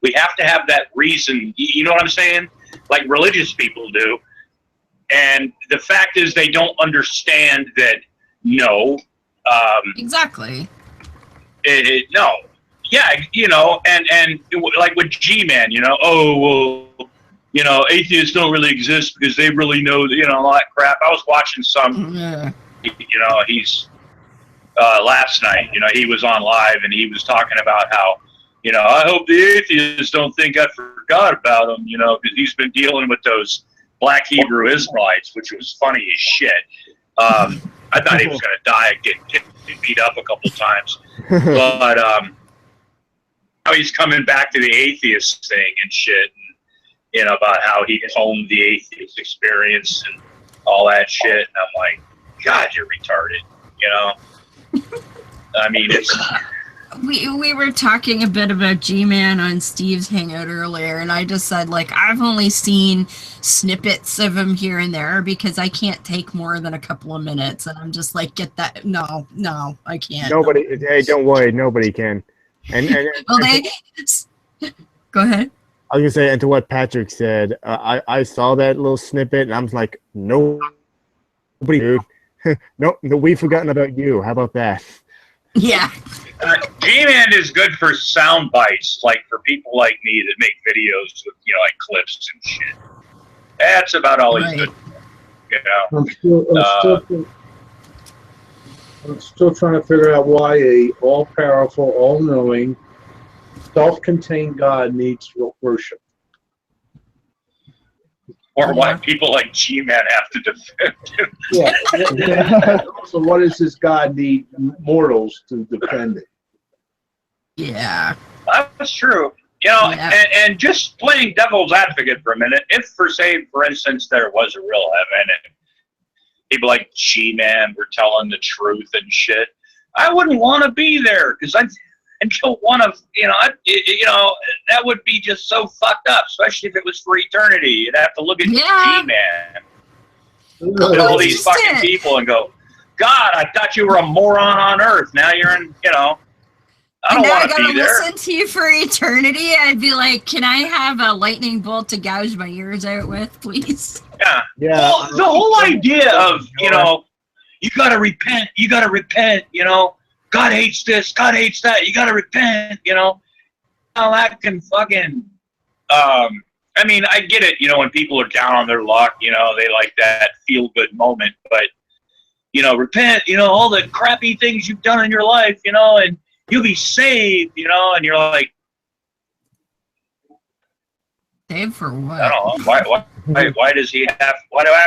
We have to have that reason. You know what I'm saying? Like religious people do. And the fact is they don't understand that, no. Exactly. No. Yeah, and like with G-Man, atheists don't really exist because they really know, all that crap. I was watching he's last night, he was on live and he was talking about how, I hope the atheists don't think I forgot about him, because he's been dealing with those Black Hebrew Israelites, which was funny as shit. I thought he was going to die and get beat up a couple of times. But now he's coming back to the atheist thing and shit, and about how he honed the atheist experience and all that shit. And I'm like, God, you're retarded, I mean, it's... We were talking a bit about G-Man on Steve's Hangout earlier, and I just said, like, I've only seen snippets of him here and there because I can't take more than a couple of minutes, and I'm just like, get that. No, I can't. Hey, don't worry, nobody can. And well, go ahead. I was gonna say, and to what Patrick said, I saw that little snippet, and I'm like, nobody, dude. No, we've forgotten about you. How about that? Yeah. G-Man is good for sound bites, like for people like me that make videos with, like clips and shit. That's about all he's good for. I'm still trying to figure out why a all-powerful, all-knowing, self-contained God needs worship. Or why people like G-Man have to defend him. Yeah. So what does this God need mortals to defend it? Yeah. That's true. You know, and just playing devil's advocate for a minute, if for instance, there was a real heaven and people like G-Man were telling the truth and shit, I wouldn't want to be there because I don't want to, that would be just so fucked up, especially if it was for eternity. You'd have to look at G-Man, look at all these fucking people and go, God, I thought you were a moron on earth. Now you're in, I don't want to be there. Listen to you for eternity. I'd be like, can I have a lightning bolt to gouge my ears out with, please? Yeah. Well, the whole idea of, you got to repent, God hates this, God hates that, you got to repent, how that can fucking, I mean, I get it, when people are down on their luck, they like that feel-good moment, but, repent, all the crappy things you've done in your life, and you'll be saved, and you're like, saved for what? I don't know. Why does he have? Why do I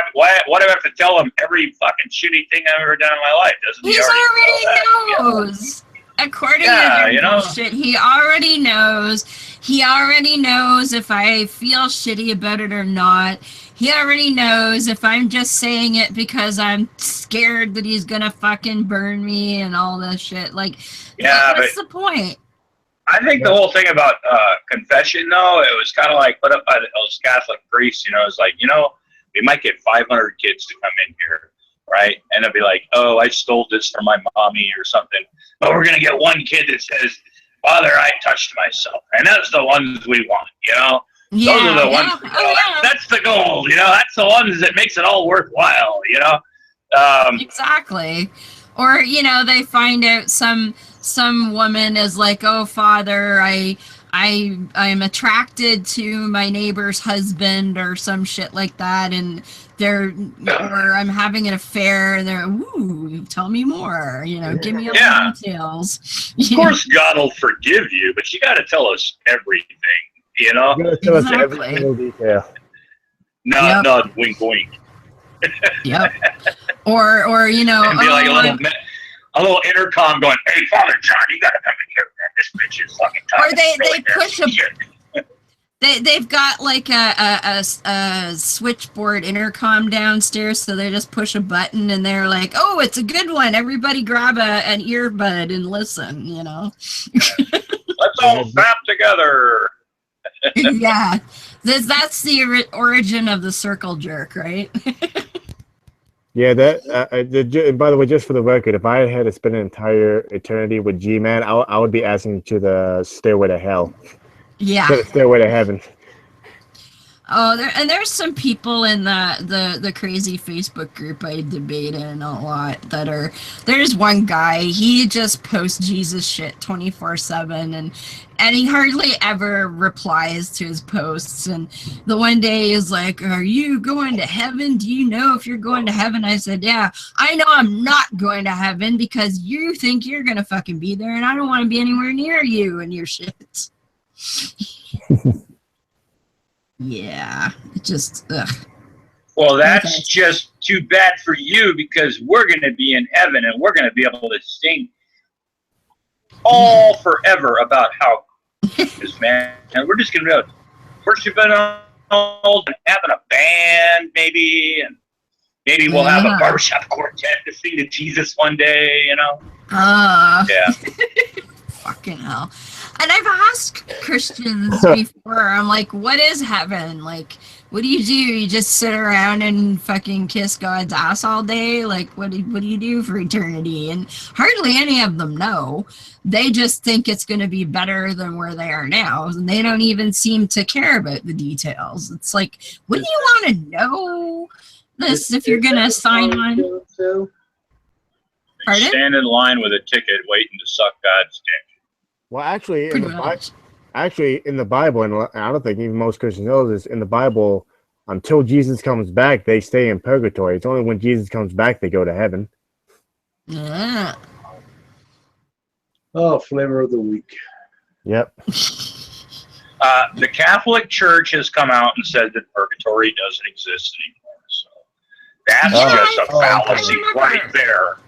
have to tell him every fucking shitty thing I've ever done in my life? Doesn't he already knows? According to their bullshit, he already knows. He already knows if I feel shitty about it or not. He already knows if I'm just saying it because I'm scared that he's gonna fucking burn me and all this shit. Like, what's the point? I think the whole thing about confession, though, it was kind of like put up by those Catholic priests. It's like, we might get 500 kids to come in here, right? And they'll be like, oh, I stole this from my mommy or something. But we're gonna get one kid that says, Father, I touched myself, and that's the ones we want, Yeah, those are the ones. That's the goal, That's the ones that makes it all worthwhile, Exactly. Or they find out some woman is like, oh, Father, I'm attracted to my neighbor's husband or some shit like that, and or I'm having an affair, and they're, ooh, tell me more, give me all the details. Of course, God will forgive you, but you got to tell us everything, You got to tell us every single detail. Not wink, wink. Yep. Or and be like a little intercom going, hey, Father John, you gotta come in here, man. This bitch is fucking tired. Or they push they've got like a switchboard intercom downstairs, so they just push a button and they're like, oh, it's a good one. Everybody grab an earbud and listen, Let's all snap together. Yeah. That's the origin of the circle jerk, right? Yeah, and by the way, just for the record, if I had to spend an entire eternity with G-Man, I would be asking to the stairway to hell. Yeah. To the stairway to heaven. Oh, there's some people in the crazy Facebook group I debate in a lot there's one guy, he just posts Jesus shit 24/7 and he hardly ever replies to his posts, and the one day is like, are you going to heaven? Do you know if you're going to heaven? I said, yeah, I know I'm not going to heaven because you think you're gonna fucking be there and I don't want to be anywhere near you and your shit. Yeah, it just, ugh. Well, that's just too bad for you because we're going to be in heaven and we're going to be able to sing all forever about how this man, and we're just going to be worshiping and having a band maybe, and maybe we'll have a barbershop quartet to sing to Jesus one day, Yeah. Fucking hell. And I've asked Christians before, I'm like, what is heaven? Like, what do? You just sit around and fucking kiss God's ass all day? Like, what do you do for eternity? And hardly any of them know. They just think it's going to be better than where they are now. And they don't even seem to care about the details. It's like, wouldn't you want to know this if you're going to sign on? Pardon? Stand in line with a ticket waiting to suck God's dick. Well, actually, in the Bible, and I don't think even most Christians know this, in the Bible, until Jesus comes back, they stay in purgatory. It's only when Jesus comes back they go to heaven. Yeah. Oh, flavor of the week. Yep. The Catholic Church has come out and said that purgatory doesn't exist anymore. So that's just a fallacy right there.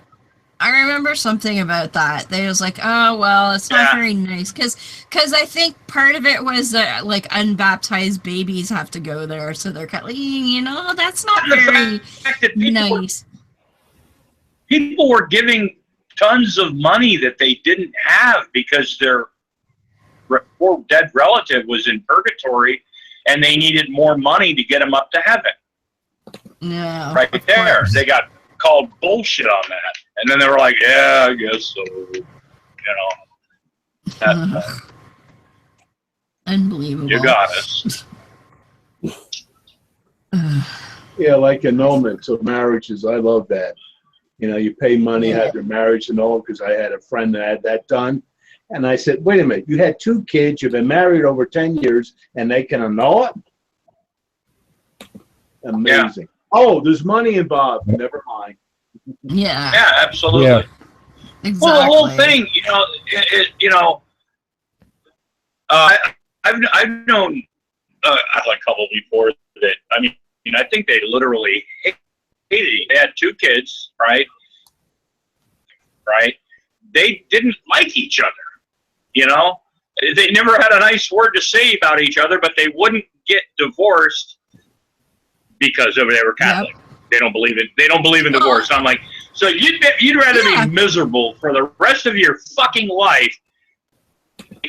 I remember something about that. They was like, oh, well, it's not very nice. Because I think part of it was that, like, unbaptized babies have to go there. So they're kind of like, you know, that's not very nice. People were giving tons of money that they didn't have because their poor dead relative was in purgatory and they needed more money to get him up to heaven. Yeah. Right there. Course. They got called bullshit on that. And then they were like, yeah, I guess so. You know. Unbelievable. You got us. Yeah, like annulments of marriages. I love that. You know, you pay money, have your marriage annulled, because I had a friend that had that done. And I said, wait a minute, you had 2 kids, you've been married over 10 years, and they can annul it? Amazing. Yeah. Oh, there's money involved. Never mind. Yeah. Yeah, absolutely. Yeah. Exactly. Well, the whole thing, I've known a couple before that. I mean, I think they literally hated. They had 2 kids, right? Right. They didn't like each other. You know, they never had a nice word to say about each other, but they wouldn't get divorced because they were Catholic. Yep. They don't believe in divorce. I'm like, so you'd rather be miserable for the rest of your fucking life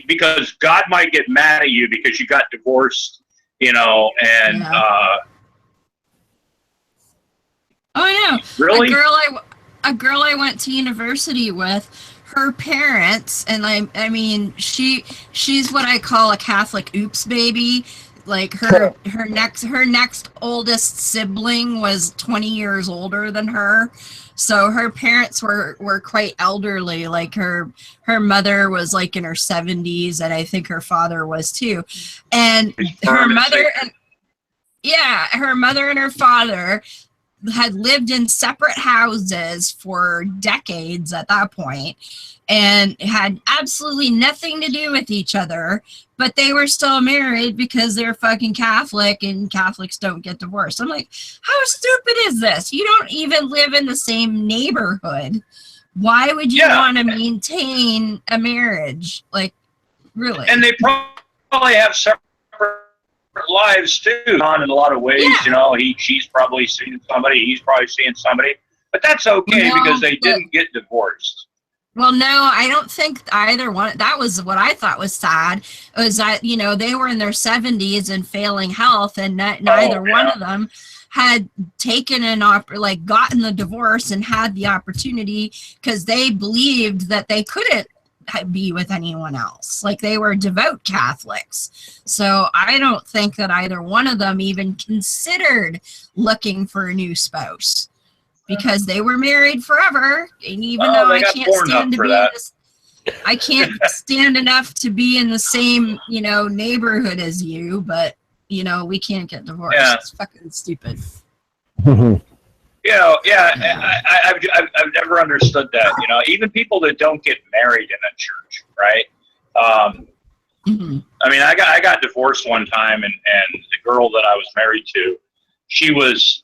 because God might get mad at you because you got divorced, you know, and oh, I know. Really? A girl I went to university with, her parents, and I mean, she's what I call a Catholic oops baby. Like her next oldest sibling was 20 years older than her. So her parents were quite elderly. Like her mother was like in her 70s, and I think her father was too. And her mother and her father had lived in separate houses for decades at that point and had absolutely nothing to do with each other, but they were still married because they're fucking Catholic and Catholics don't get divorced. I'm like, how stupid is this? You don't even live in the same neighborhood. Why would you want to maintain a marriage? Like, really? And they probably have separate lives too, in a lot of ways. You know, she's probably seeing somebody, he's probably seeing somebody, but that's okay because they didn't get divorced. Well, no, I don't think either one. That was what I thought was sad, was that, you know, they were in their 70s and failing health, and neither one of them had taken gotten the divorce and had the opportunity because they believed that they couldn't be with anyone else. Like, they were devout Catholics. So I don't think that either one of them even considered looking for a new spouse because they were married forever. And even though I can't stand to be in this, I can't stand enough to be in the same, you know, neighborhood as you, but you know, we can't get divorced. It's fucking stupid. You know, I've never understood that. You know, even people that don't get married in a church, right? I mean, I got divorced one time, and the girl that I was married to, she wasn't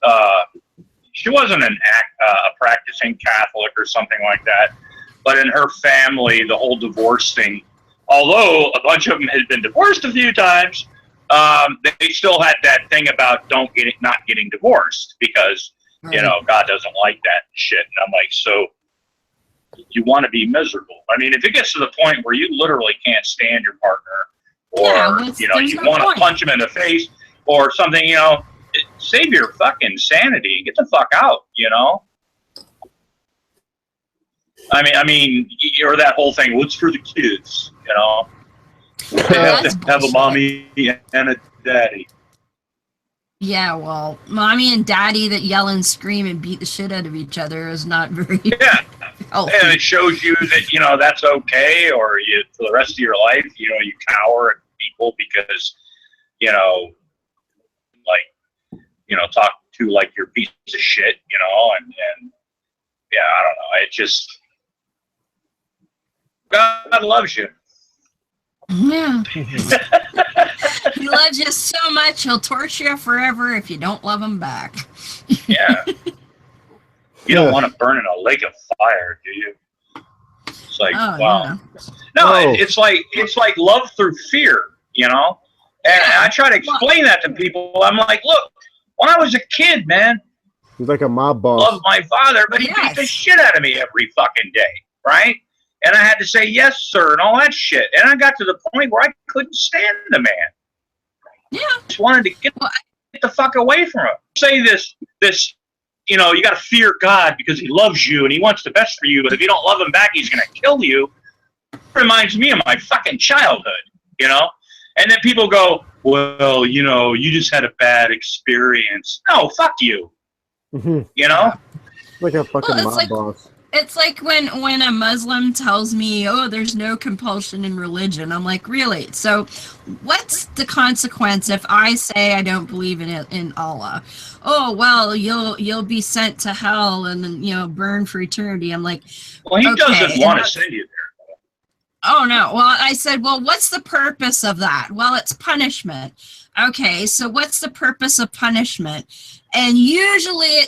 a practicing Catholic or something like that, but in her family, the whole divorce thing, although a bunch of them had been divorced a few times, they still had that thing about not getting divorced because. You know, God doesn't like that shit. And I'm like, so you want to be miserable. I mean, if it gets to the point where you literally can't stand your partner or, you know, you want to punch him in the face or something, you know, save your fucking sanity. Get the fuck out, you know? I mean, or that whole thing, what's for the kids, you know? They have to have a mommy and a daddy. Yeah, well, mommy and daddy that yell and scream and beat the shit out of each other is not very healthy. And it shows you that, you know, that's okay, or you, for the rest of your life, you know, you cower at people because, you know, like, you know, talk to like your piece of shit, you know, and yeah, I don't know. It just, God loves you. Yeah. He loves you so much, he'll torture you forever if you don't love him back. Yeah. You don't want to burn in a lake of fire, do you? It's like, Oh, wow. yeah. No, it's like love through fear, you know? And I try to explain that to people. I'm like, look, when I was a kid, man, He's like a mob boss. loved my father, but he beat the shit out of me every fucking day, right? And I had to say yes, sir, and all that shit. And I got to the point where I couldn't stand the man. Yeah. I just wanted to get the fuck away from him. Say this, you know, you got to fear God because he loves you and he wants the best for you, but if you don't love him back, he's going to kill you. It reminds me of my fucking childhood, you know? And then people go, well, you know, you just had a bad experience. No, fuck you. You know? Like a fucking mob boss. It's like when a Muslim tells me, oh, there's no compulsion in religion. I'm like, really? So what's the consequence if I say I don't believe in Allah? Oh, well, you'll be sent to hell and, you know, burn for eternity. I'm like, well, he doesn't want to send you there. Oh, no. Well, I said, well, what's the purpose of that? Well, it's punishment. Okay, so what's the purpose of punishment? And usually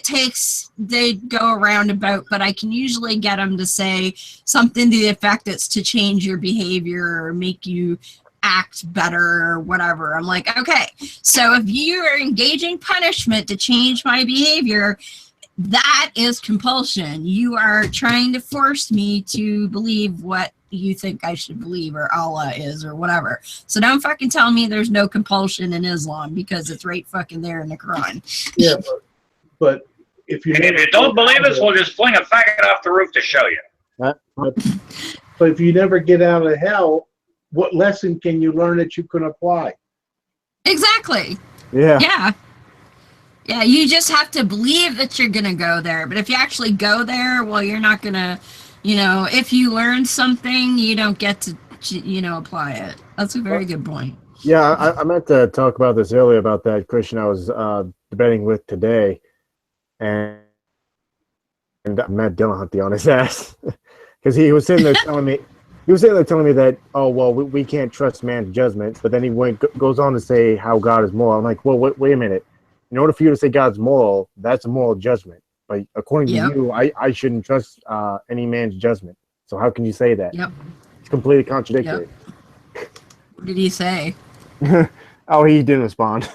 they go around about, but I can usually get them to say something to the effect it's to change your behavior or make you act better or whatever. I'm like, okay, so if you are engaging punishment to change my behavior, that is compulsion. You are trying to force me to believe what you think I should believe, or Allah is, or whatever. So don't fucking tell me there's no compulsion in Islam, because it's right fucking there in the Quran. Yeah, but if you don't believe us, we'll just fling a faggot off the roof to show you. But if you never get out of hell, what lesson can you learn that you can apply? Exactly. Yeah. Yeah, you just have to believe that you're going to go there. But if you actually go there, well, you're not going to, you know, if you learn something, you don't get to, you know, apply it. That's a very good point. Yeah, I meant to talk about this earlier about that Christian I was debating with today. And I met Dillahunty on his ass. Because he was sitting there telling me, that, oh, well, we can't trust man's judgment. But then he goes on to say how God is moral. I'm like, well, wait a minute. In order for you to say God's moral, that's a moral judgment. But according to you, I shouldn't trust any man's judgment. So how can you say that? Yep. It's completely contradictory. Yep. What did he say? Oh, he didn't respond.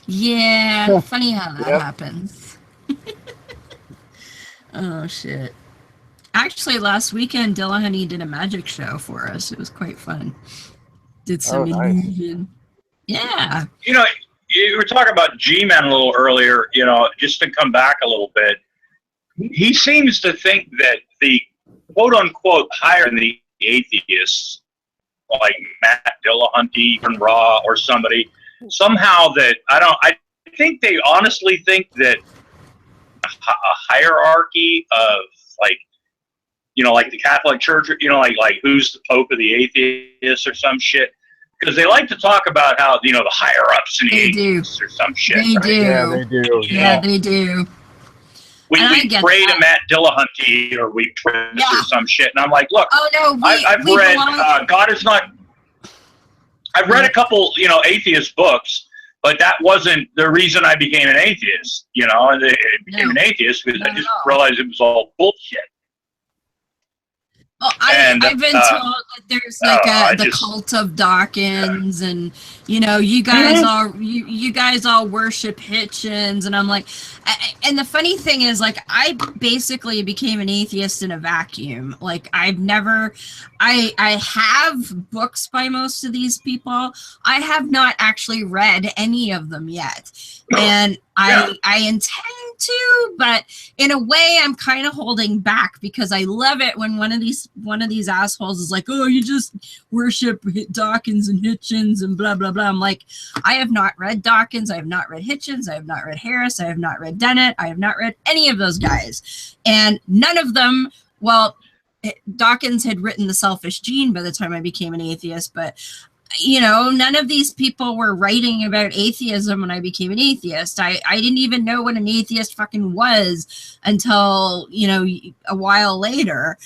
Yeah, funny how that happens. Oh, shit. Actually, last weekend, Dillahunty did a magic show for us. It was quite fun. Did some illusion. Yeah. You know, you were talking about G-Man a little earlier, you know, just to come back a little bit. He seems to think that the quote-unquote higher than the atheists, like Matt Dillahunty and Raw or somebody, somehow that, I think they honestly think that a hierarchy of, like, you know, like the Catholic Church, you know, like who's the Pope of the atheists or some shit. Because they like to talk about how, you know, the higher ups and atheists or some shit. They right? do. Yeah, they do. Yeah, they do. We pray to Matt Dillahunty or we pray or some shit. And I'm like, look, I've read God is not. I've read a couple, you know, atheist books, but that wasn't the reason I became an atheist. You know, I became an atheist because I just realized it was all bullshit. Well, I've been told that there's like the cult of Dawkins, and you know, you guys all worship Hitchens, and I'm like, and the funny thing is, like, I basically became an atheist in a vacuum. Like, I have books by most of these people. I have not actually read any of them yet, and I intend to, but in a way I'm kind of holding back because I love it when one of these assholes is like, oh, you just worship Dawkins and Hitchens and blah blah blah. I'm like, I have not read Dawkins, I have not read Hitchens, I have not read Harris, I have not read Dennett, I have not read any of those guys, and none of them, well, Dawkins had written The Selfish Gene by the time I became an atheist, but none of these people were writing about atheism when I became an atheist. I didn't even know what an atheist fucking was until, a while later.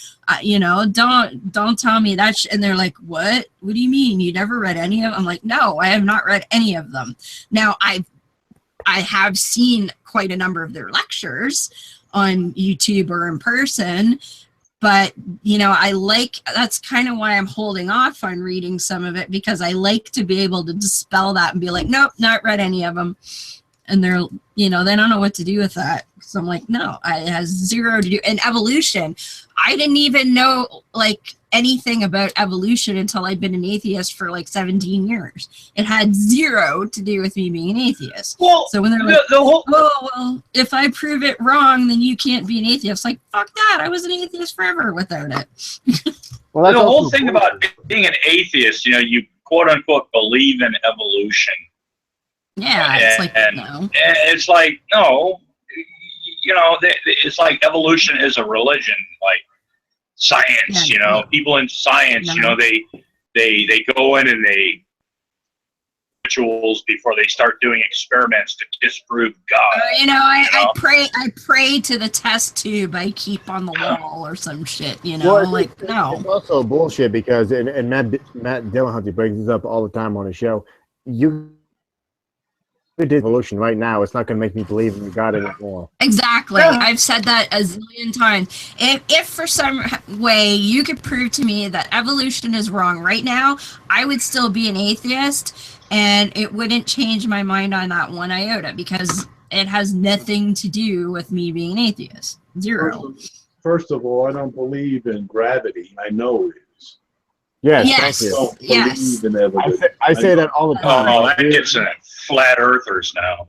Don't tell me that and they're like, what do you mean you never read any of them? I'm like, no, I have not read any of them. Now I have seen quite a number of their lectures on YouTube or in person, but that's kind of why I'm holding off on reading some of it, because I like to be able to dispel that and be like, nope, not read any of them. And they're, they don't know what to do with that. So I'm like, no, it has zero to do. And evolution, I didn't even know anything about evolution until I'd been an atheist for 17 years. It had zero to do with me being an atheist. Well, so when they're like, well, if I prove it wrong, then you can't be an atheist. Like, fuck that. I was an atheist forever without it. Well, the whole thing about being an atheist, you quote unquote believe in evolution. Yeah, it's no. It's like, no, it's like evolution is a religion, like science, people in science, they go in and they rituals before they start doing experiments to disprove God. I pray to the test tube I keep on the wall or some shit, no. It's also bullshit because, and Matt Dillahunty brings this up all the time on his show, did evolution right now, it's not going to make me believe in God anymore. Exactly. I've said that a zillion times. If for some way you could prove to me that evolution is wrong right now, I would still be an atheist, and it wouldn't change my mind on that one iota, because it has nothing to do with me being an atheist. Zero. First of all, I don't believe in gravity. I know it is. Yes. Yes. I say that all the time. Oh, that gets in flat earthers now.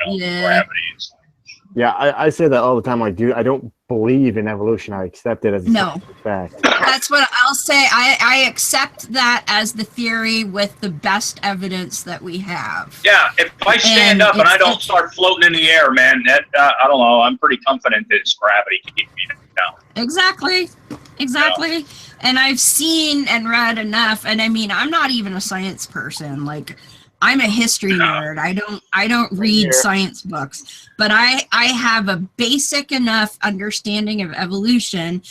Gravity is. Yeah, I say that all the time. Like, dude, I don't believe in evolution. I accept it as a fact. That's what I'll say. I accept that as the theory with the best evidence that we have. Yeah, if I stand up and I don't start floating in the air, man, that I don't know. I'm pretty confident that it's gravity keeping me down. Exactly. And I've seen and read enough. And I mean, I'm not even a science person. I'm a history nerd. I don't read science books, but I have a basic enough understanding of evolution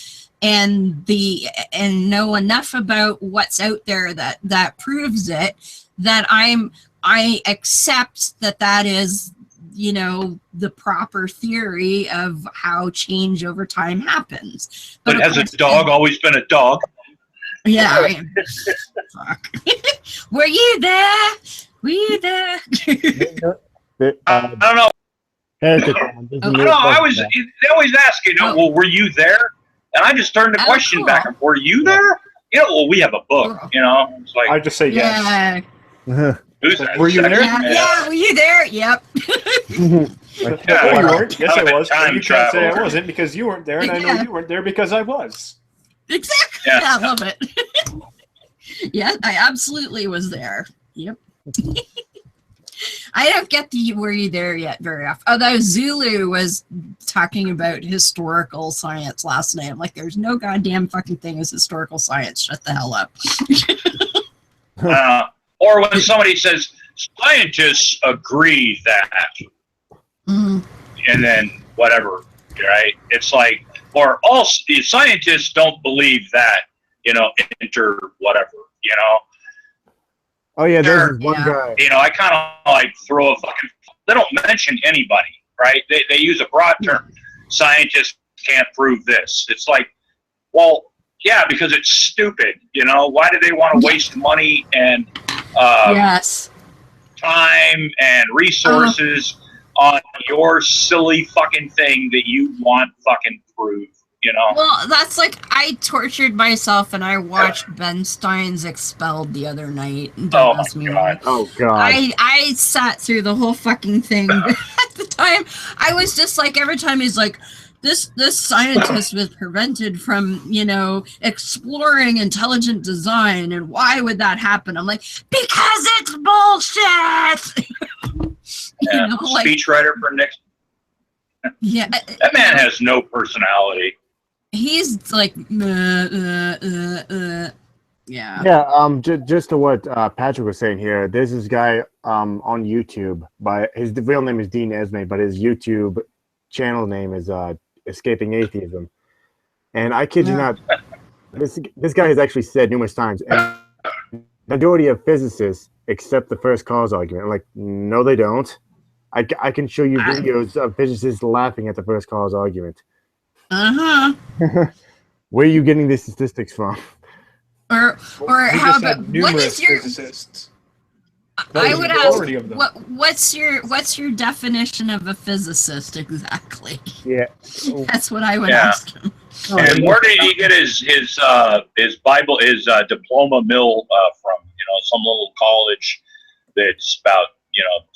and know enough about what's out there that proves it, that I accept that is, the proper theory of how change over time happens. But has a dog always been a dog? Yeah. Fuck. Were you there? I don't know. I was. They always ask, well, were you there? And I just turned the question back. Were you there? Well, we have a book. It's like I just say yes. Who's that? Were you there? Yeah. Were you there? Yep. No, you weren't. Yes, I was. And you can't say I wasn't because you weren't there, and I know you weren't there because I was. Exactly. Yeah, I love it. Yeah, I absolutely was there. Yep. I don't get the were you there yet very often. Although Zulu was talking about historical science last night. I'm like, there's no goddamn fucking thing as historical science. Shut the hell up. Or when somebody says scientists agree that, and then whatever, right? It's like, or all scientists don't believe that, enter whatever, Oh yeah, there's one guy. I kind of throw a fucking. They don't mention anybody, right? They use a broad term. Scientists can't prove this. It's like, well, yeah, because it's stupid. Why do they want to waste money and time and resources on your silly fucking thing that you want fucking proof? Well, that's I tortured myself and I watched Ben Stein's Expelled the other night. Oh God. I sat through the whole fucking thing. At the time, I was just every time he's like, this scientist was prevented from, exploring intelligent design, and why would that happen? I'm like, because it's bullshit. Speechwriter for next. Yeah, that man has no personality. He's Yeah. Yeah. Just to what Patrick was saying here. There's this guy on YouTube. The real name is Dean Esme, but his YouTube channel name is Escaping Atheism. And I kid you not, this guy has actually said numerous times, and the majority of physicists accept the first cause argument. I'm like, no, they don't. I can show you videos of physicists laughing at the first cause argument. Where are you getting these statistics from? Or how about what is your physicists? I would ask what's your definition of a physicist exactly? Yeah, that's what I would ask him. And where did he get his Bible, his diploma mill from? You know, some little college that's about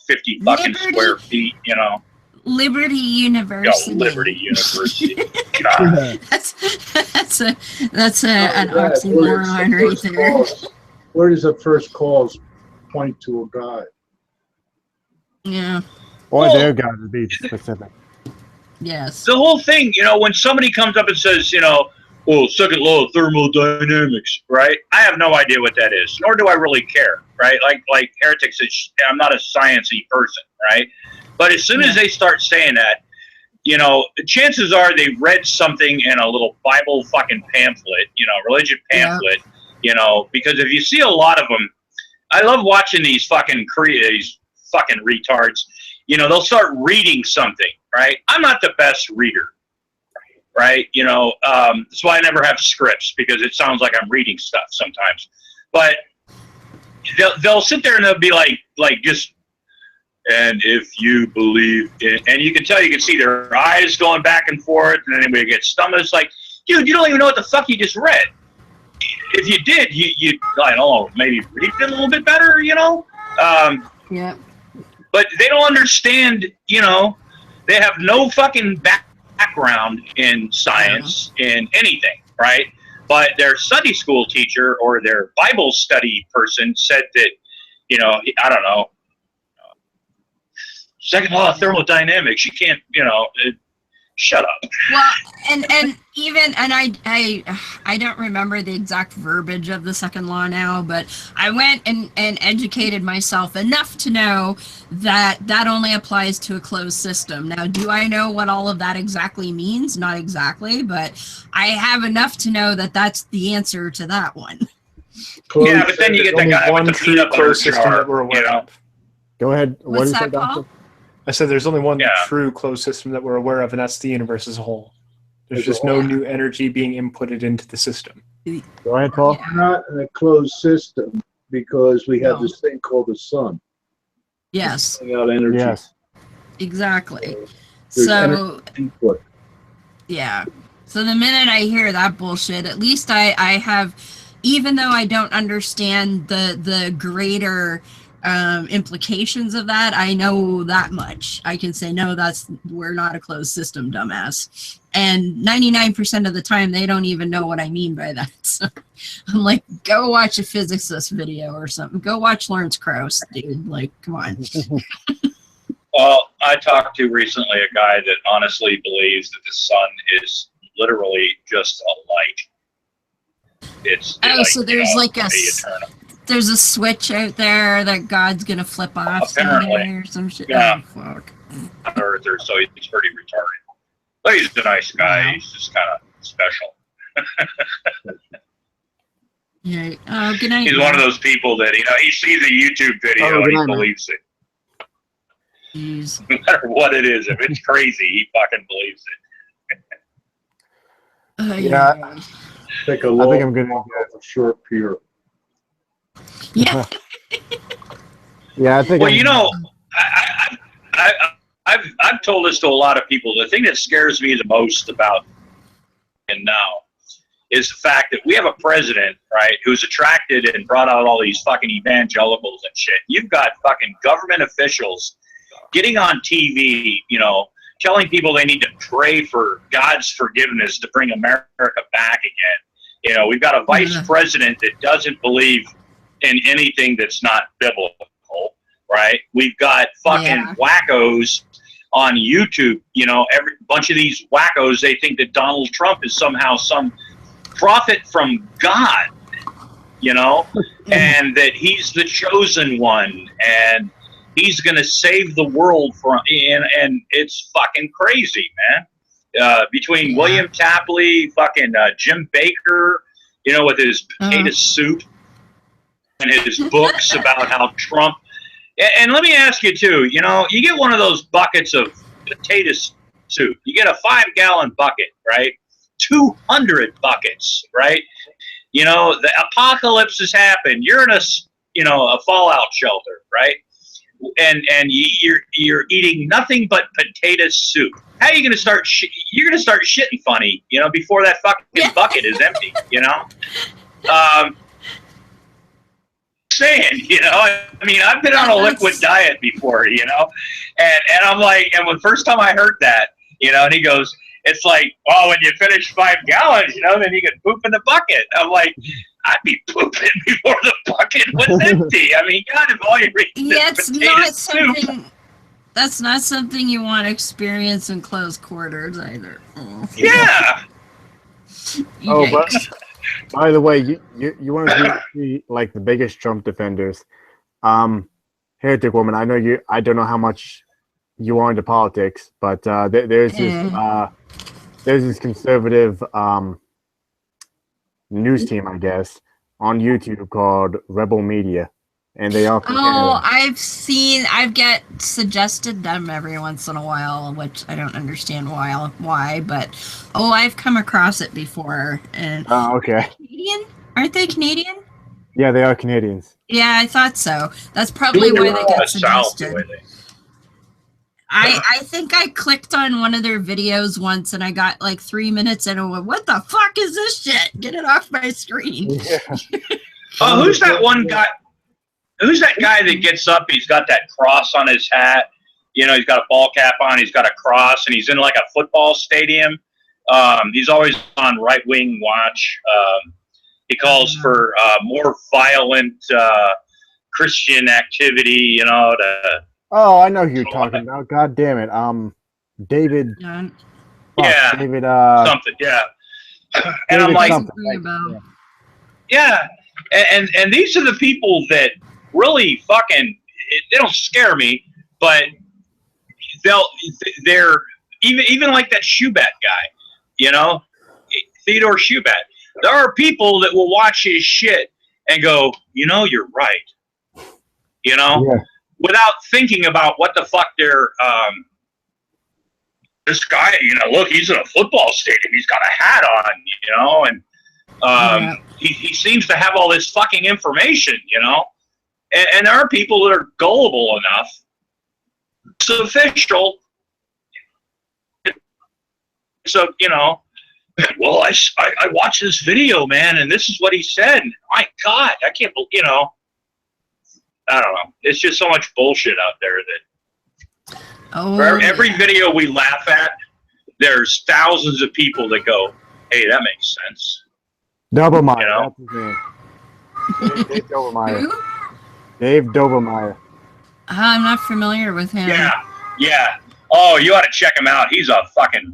50 fucking square feet. You know, Liberty University. Liberty University. God. That's an oxymoron right there. Where does the first cause point to a God? Yeah. Or their God to be specific. Yes. The whole thing, when somebody comes up and says, second law of thermodynamics, right? I have no idea what that is, nor do I really care, right? Like heretics, I'm not a sciencey person, right? But as soon as they start saying that, chances are they read something in a little Bible fucking pamphlet, religion pamphlet, because if you see a lot of them, I love watching these fucking retards. They'll start reading something, right? I'm not the best reader, right? That's why I never have scripts, because it sounds like I'm reading stuff sometimes. But they'll sit there and they'll be like just, and if you believe in, and you can see their eyes going back and forth, and then anybody gets stumbled. It's like, dude, you don't even know what the fuck you just read. If you did, you I don't know, maybe read it a little bit better, Yeah. But they don't understand, they have no fucking background in science, in anything, right? But their Sunday school teacher or their Bible study person said that, I don't know, second law of thermodynamics, you can't, shut up. Well, and I don't remember the exact verbiage of the second law now, but I went and educated myself enough to know that only applies to a closed system. Now, do I know what all of that exactly means? Not exactly, but I have enough to know that that's the answer to that one. Yeah, but then you get the guy with the peanut butter jar, Go ahead. What's that, Paul? I said there's only one true closed system that we're aware of, and that's the universe as a whole. There's just no new energy being inputted into the system. Go ahead, Paul. We're not in a closed system because we have this thing called the sun. Yes. Out energy. Yes. Exactly. There's So, input. yeah. So the minute I hear that bullshit, at least I have, even though I don't understand the greater implications of that, I know that much. I can say, no, we're not a closed system, dumbass. And 99% of the time, they don't even know what I mean by that. So I'm like, go watch a physicist video or something. Go watch Lawrence Krauss, dude. Like, come on. Well, I talked to recently a guy that honestly believes that the sun is literally just a light. So there's there's a switch out there that God's gonna flip off someday or some shit. Yeah. Oh, fuck. Earther, so he's pretty retarded. But he's a nice guy. Yeah. He's just kind of special. Yeah. Oh, good night. He's one of those people that he sees a YouTube video and he believes it. Jeez. No matter what it is, if it's crazy, he fucking believes it. Yeah. I think I'm going to have a short pier. Yeah. Yeah, I think. Well, I've told this to a lot of people. The thing that scares me the most about and now is the fact that we have a president, right, who's attracted and brought out all these fucking evangelicals and shit. You've got fucking government officials getting on TV, telling people they need to pray for God's forgiveness to bring America back again. We've got a vice president that doesn't believe in anything that's not biblical, right? We've got fucking wackos on YouTube, every bunch of these wackos, they think that Donald Trump is somehow some prophet from God, and that he's the chosen one, and he's going to save the world from, and it's fucking crazy, man. Between William Tapley, fucking Jim Baker, with his potato soup and his books about how Trump. And let me ask you too, you get one of those buckets of potato soup. You get a 5-gallon bucket, right? 200 buckets, right? The apocalypse has happened. You're in a fallout shelter, right? And you're eating nothing but potato soup. How are you going to start? You're going to start shitting funny, before that fucking bucket is empty. Saying, I mean, I've been on a liquid diet before, and I'm like, and the first time I heard that, and he goes, it's like, well, when you finish 5 gallons, then you can poop in the bucket. I'm like, I'd be pooping before the bucket was empty. I mean, God, if all you read is potato soup. That's not something you want to experience in close quarters either. Yeah. But by the way, you want to be like the biggest Trump defenders. Heretic Woman, I don't know how much you are into politics, but there's this conservative news team, I guess, on YouTube called Rebel Media, and they all. I've get suggested them every once in a while, which I don't understand why, but I've come across it before. And okay. Canadian? Aren't they Canadian? Yeah, they are Canadians. Yeah, I thought so. That's probably why they got suggested. I think I clicked on one of their videos once and I got like 3 minutes and I went, what the fuck is this shit? Get it off my screen. Yeah. Who's that one guy? Who's that guy that gets up? He's got that cross on his hat. He's got a ball cap on. He's got a cross, and he's in like a football stadium. He's always on Right Wing Watch. He calls for more violent Christian activity. Oh, I know who you're talking about. God damn it. David. Yeah. David. Something. Yeah. And I'm like, yeah. And these are the people that really fucking, they don't scare me, but they're even like that Schubat guy, Theodore Schubat. There are people that will watch his shit and go, you're right, without thinking about what the fuck they're, this guy, look, he's in a football stadium. He's got a hat on, and he seems to have all this fucking information, and there are people that are gullible enough. It's official. So, well, I watched this video, man, and this is what he said. My God, I can't believe, I don't know. It's just so much bullshit out there that for every video we laugh at, there's thousands of people that go, hey, that makes sense. Dobermeyer. Dave Dobermeyer. Dave Dobermeyer. I'm not familiar with him. Yeah. Oh, you ought to check him out. He's a fucking...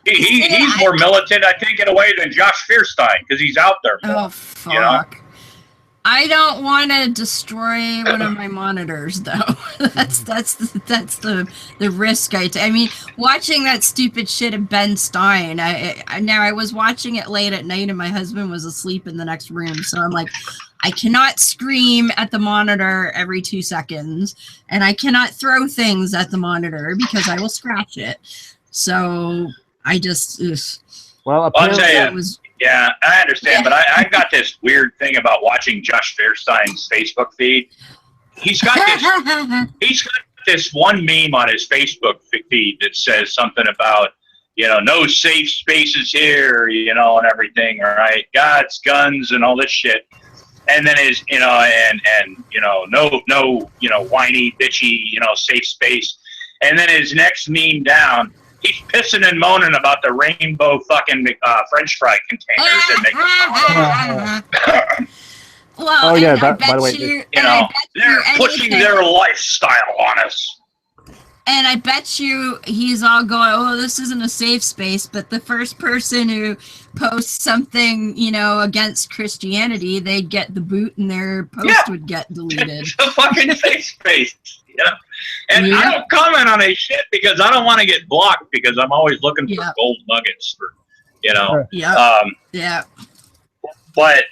he's more militant, I think, in a way than Josh Fierstein, because he's out there more. Oh, fuck. I don't want to destroy one of my monitors, though. that's the risk I take. I mean, watching that stupid shit of Ben Stein. I was watching it late at night, and my husband was asleep in the next room. So I'm like, I cannot scream at the monitor every 2 seconds, and I cannot throw things at the monitor because I will scratch it. So I just. Well, I'll tell you. Yeah, I understand, but I got this weird thing about watching Josh Fierstein's Facebook feed. He's got this one meme on his Facebook feed that says something about, no safe spaces here, and everything, all right? God's guns and all this shit. And then his, no, whiny, bitchy, safe space. And then his next meme down, he's pissing and moaning about the rainbow fucking French fry containers that make Well, by the way, they're pushing their lifestyle on us. And I bet you he's all going, this isn't a safe space. But the first person who post something, you know, against Christianity, they'd get the boot and their post would get deleted. It's a fucking face. Yeah. And I don't comment on a shit because I don't want to get blocked because I'm always looking for gold nuggets for, you know. But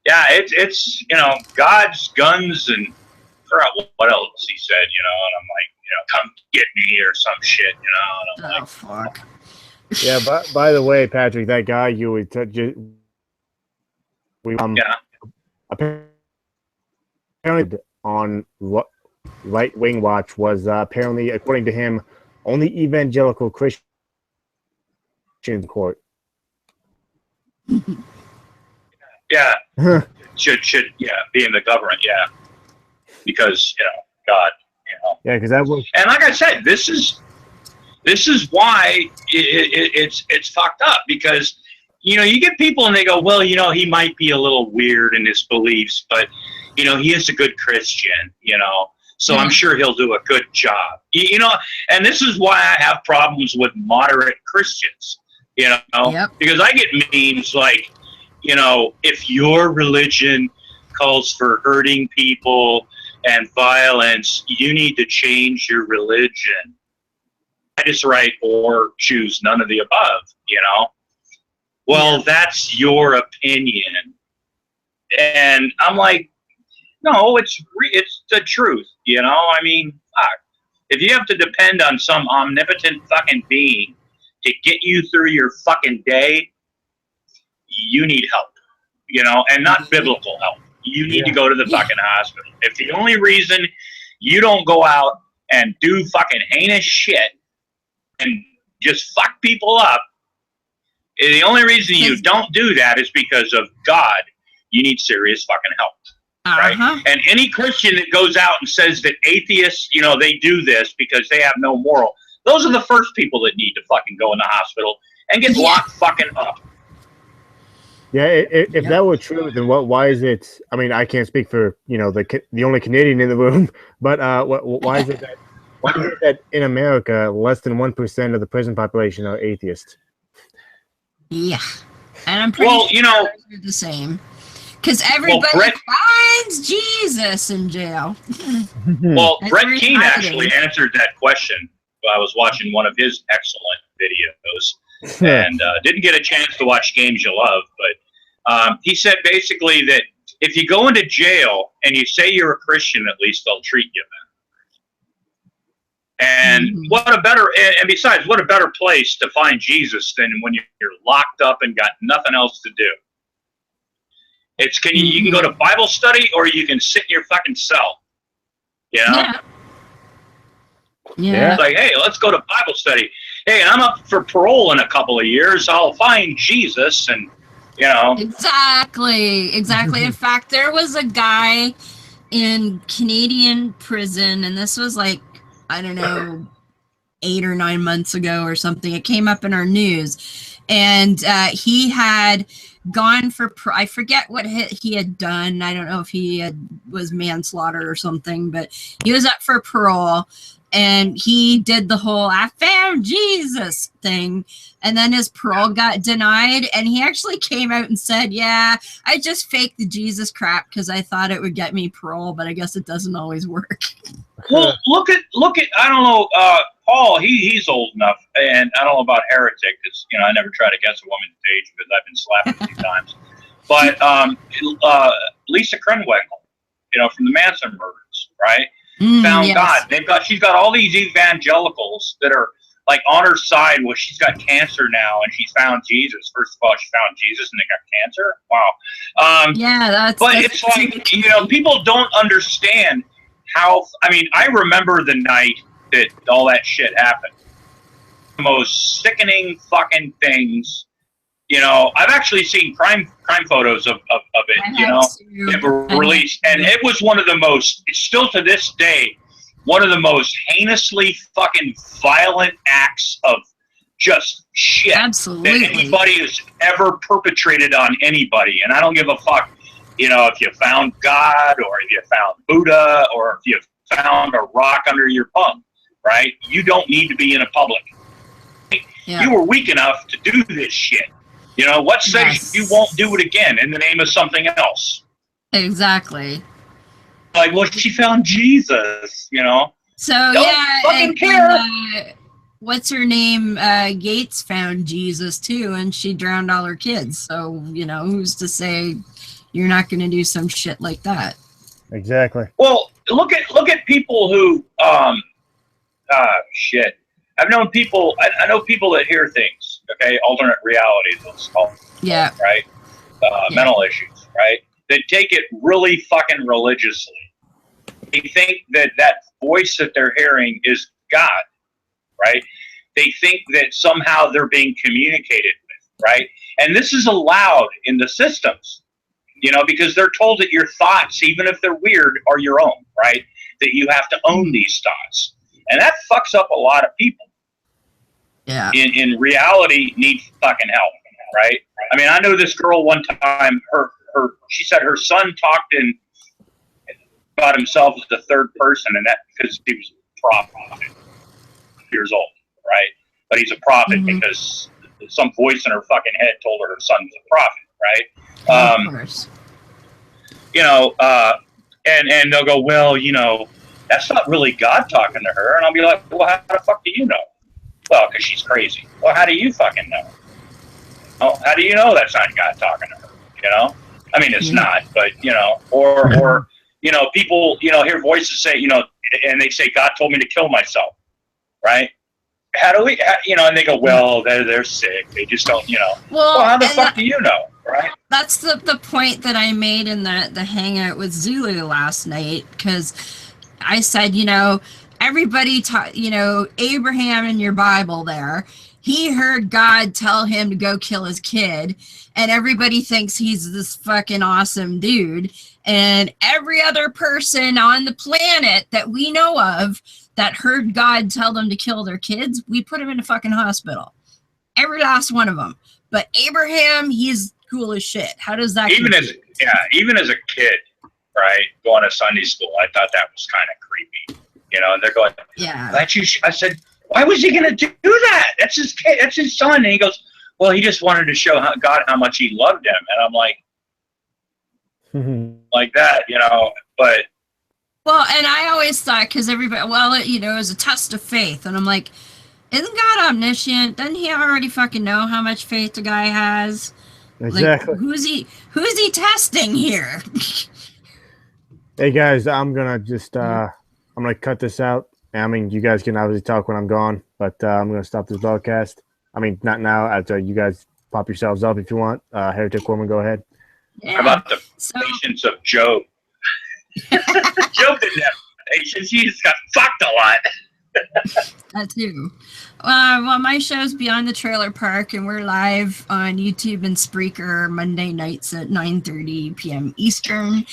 yeah, it's you know, God's guns and what else he said, you know, and I'm like, you know, come get me or some shit, you know. And I'm like, fuck. Yeah, but by the way, Patrick, that guy you would apparently on Right Wing Watch was apparently, according to him, only evangelical Christian court. Yeah, should be in the government, because you know God, you know. Yeah, because that was. And like I said, this is why it's fucked up because you know you get people and they go, well, you know, he might be a little weird in his beliefs, but you know he is a good Christian, you know. So I'm sure he'll do a good job, you know. And this is why I have problems with moderate Christians, you know, because I get memes like, you know, if your religion calls for hurting people and violence, you need to change your religion. That is right, or choose none of the above, you know. Well, that's your opinion. And I'm like, no, it's the truth, you know. I mean, fuck. If you have to depend on some omnipotent fucking being to get you through your fucking day, you need help, you know, and not biblical help. You need to go to the fucking hospital. If the only reason you don't go out and do fucking heinous shit and just fuck people up, the only reason you don't do that is because of God. You need serious fucking help. Right? And any Christian that goes out and says that atheists, you know, they do this because they have no moral, those are the first people that need to fucking go in the hospital and get locked fucking up. Yeah, if that were true, then why is it? I mean, I can't speak for, you know, the only Canadian in the room, but why is it that in America less than 1% of the prison population are atheists? Yeah, and I'm pretty sure you know, they're the same. Because everybody finds Jesus in jail. Well, Brett Keane actually answered that question. I was watching one of his excellent videos and didn't get a chance to watch Games You Love, but he said basically that if you go into jail and you say you're a Christian, at least they'll treat you better. And and besides, what a better place to find Jesus than when you're locked up and got nothing else to do. It's you can go to Bible study or you can sit in your fucking cell. You know? Yeah. It's like, hey, let's go to Bible study. Hey, I'm up for parole in a couple of years. I'll find Jesus and, you know. Exactly. In fact, there was a guy in Canadian prison, and this was like, I don't know, 8 or 9 months ago or something. It came up in our news. And he had gone for, I forget what he had done. I don't know if he was manslaughter or something, but he was up for parole. And he did the whole "I found Jesus" thing, and then his parole got denied. And he actually came out and said, "Yeah, I just faked the Jesus crap because I thought it would get me parole, but I guess it doesn't always work." Well, look at. I don't know, Paul. He's old enough, and I don't know about Heretic because you know I never try to guess a woman's age because I've been slapped a few times. But Lisa Krenwinkel, you know, from the Manson murders, right? Found God. She's got all these evangelicals that are like on her side. Well, she's got cancer now, and she's found Jesus. First of all, she found Jesus, and they got cancer. Wow. But it's like, you know, people don't understand how. I mean, I remember the night that all that shit happened. The most sickening fucking things. You know, I've actually seen crime photos of it, you know, that were released. And it was one of the most, still to this day, one of the most heinously fucking violent acts of just shit that anybody has ever perpetrated on anybody. And I don't give a fuck, you know, if you found God or if you found Buddha or if you found a rock under your bum, right? You don't need to be in a public. Yeah. You were weak enough to do this shit. You know, what says you won't do it again in the name of something else? Exactly. Like, well, she found Jesus, you know? So, Don't fucking care. What's her name? Gates found Jesus, too, and she drowned all her kids. So, you know, who's to say you're not going to do some shit like that? Exactly. Well, look at people who, shit. I've known people, I know people that hear things, okay? Alternate realities, let's call them. Yeah. Right? Mental issues, right? They take it really fucking religiously. They think that voice that they're hearing is God, right? They think that somehow they're being communicated with, right? And this is allowed in the systems, you know, because they're told that your thoughts, even if they're weird, are your own, right? That you have to own these thoughts. And that fucks up a lot of people. Yeah. In reality, need fucking help, right? I mean, I know this girl one time, she said her son talked about himself as the third person, and that because he was a prophet, years old, right? But he's a prophet because some voice in her fucking head told her son was a prophet, right? Of course. You know, and they'll go, well, you know, that's not really God talking to her, and I'll be like, well, how the fuck do you know? Well, because she's crazy. Well, how do you fucking know? Oh, how do you know that's not God talking to her? You know, I mean, it's not, but you know, or you know, people, you know, hear voices say, you know, and they say, God told me to kill myself, right? How do we, you know, and they go, well, they're sick. They just don't, you know. Well, how the fuck do you know, right? That's the point that I made in the hangout with Zulu last night, because I said, you know, everybody taught, you know, Abraham in your Bible there, he heard God tell him to go kill his kid, and everybody thinks he's this fucking awesome dude. And every other person on the planet that we know of that heard God tell them to kill their kids, we put him in a fucking hospital. Every last one of them. But Abraham, he's cool as shit. How does that even as a kid, right, going to Sunday school, I thought that was kind of creepy. You know, and they're going, yeah. I said, why was he going to do that? That's his kid. That's his son. And he goes, well, he just wanted to show God how much he loved him. And I'm like, like that, you know, but. Well, and I always thought, because everybody, well, you know, it was a test of faith. And I'm like, isn't God omniscient? Doesn't he already fucking know how much faith the guy has? Exactly. Like, who's he testing here? Hey guys, I'm gonna just I'm gonna cut this out. I mean, you guys can obviously talk when I'm gone, but I'm gonna stop this broadcast. I mean, not now. After you guys pop yourselves up if you want. Heretic Woman, go ahead. Yeah. How about the patience of Job? Job didn't have patience. He just got fucked a lot. That too. Well, my show's Beyond the Trailer Park, and we're live on YouTube and Spreaker Monday nights at 9:30 p.m. Eastern.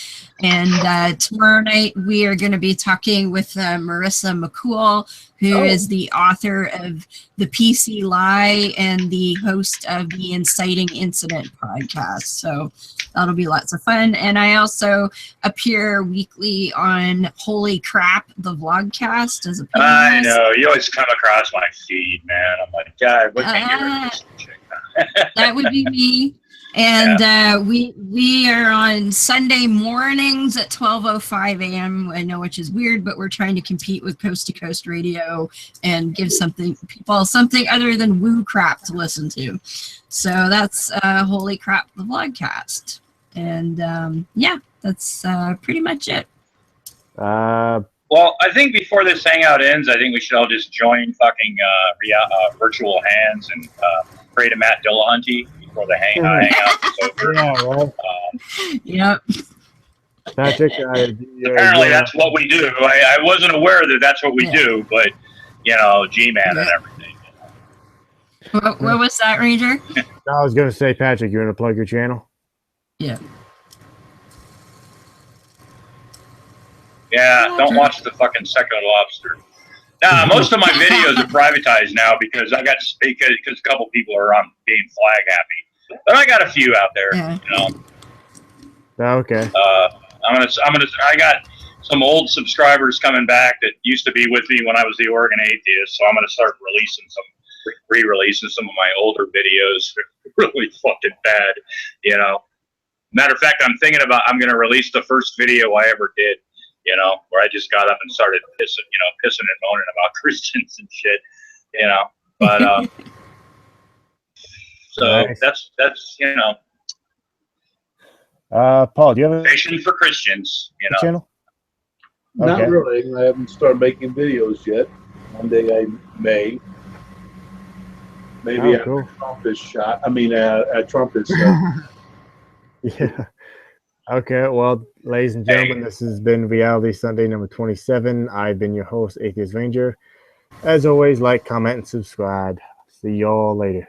And tomorrow night we are going to be talking with Marissa McCool, who is the author of The PC Lie and the host of the Inciting Incident podcast. So that'll be lots of fun. And I also appear weekly on Holy Crap, the vlogcast as a panelist. I know. You always come across my feed, man. I'm like, God, what can you That would be me. And we are on Sunday mornings at 12:05 a.m. I know, which is weird, but we're trying to compete with Coast to Coast Radio and give people something other than woo crap to listen to. So that's Holy Crap, the vlogcast. And yeah, that's pretty much it. Well, I think before this hangout ends, I think we should all just join fucking virtual hands and create a Matt Dillahunty before the hangout is over. Yeah, well. Yep. Patrick, apparently that's what we do. I wasn't aware that that's what we do, but, you know, G-Man and everything. What was that, Ranger? I was going to say, Patrick, you want to plug your channel? Yeah. Yeah, don't watch the fucking Second Lobster. Nah, most of my videos are privatized now because a couple people are on being flag happy. But I got a few out there, you know. Okay. I got some old subscribers coming back that used to be with me when I was the Oregon Atheist, so I'm gonna start releasing re-releasing some of my older videos. Really fucking bad, you know. Matter of fact, I'm going to release the first video I ever did, you know, where I just got up and started pissing and moaning about Christians and shit, you know. But so nice. that's you know. Paul, do you have a Nation for Christians, you know. channel? Not Okay. really. I haven't started making videos yet. One day I may. Maybe after cool. Trump is shot. I mean, Trump is. Yeah. Okay. Well, ladies and gentlemen, this has been Reality Sunday number 27. I've been your host, Atheist Ranger. As always, like, comment, and subscribe. See y'all later.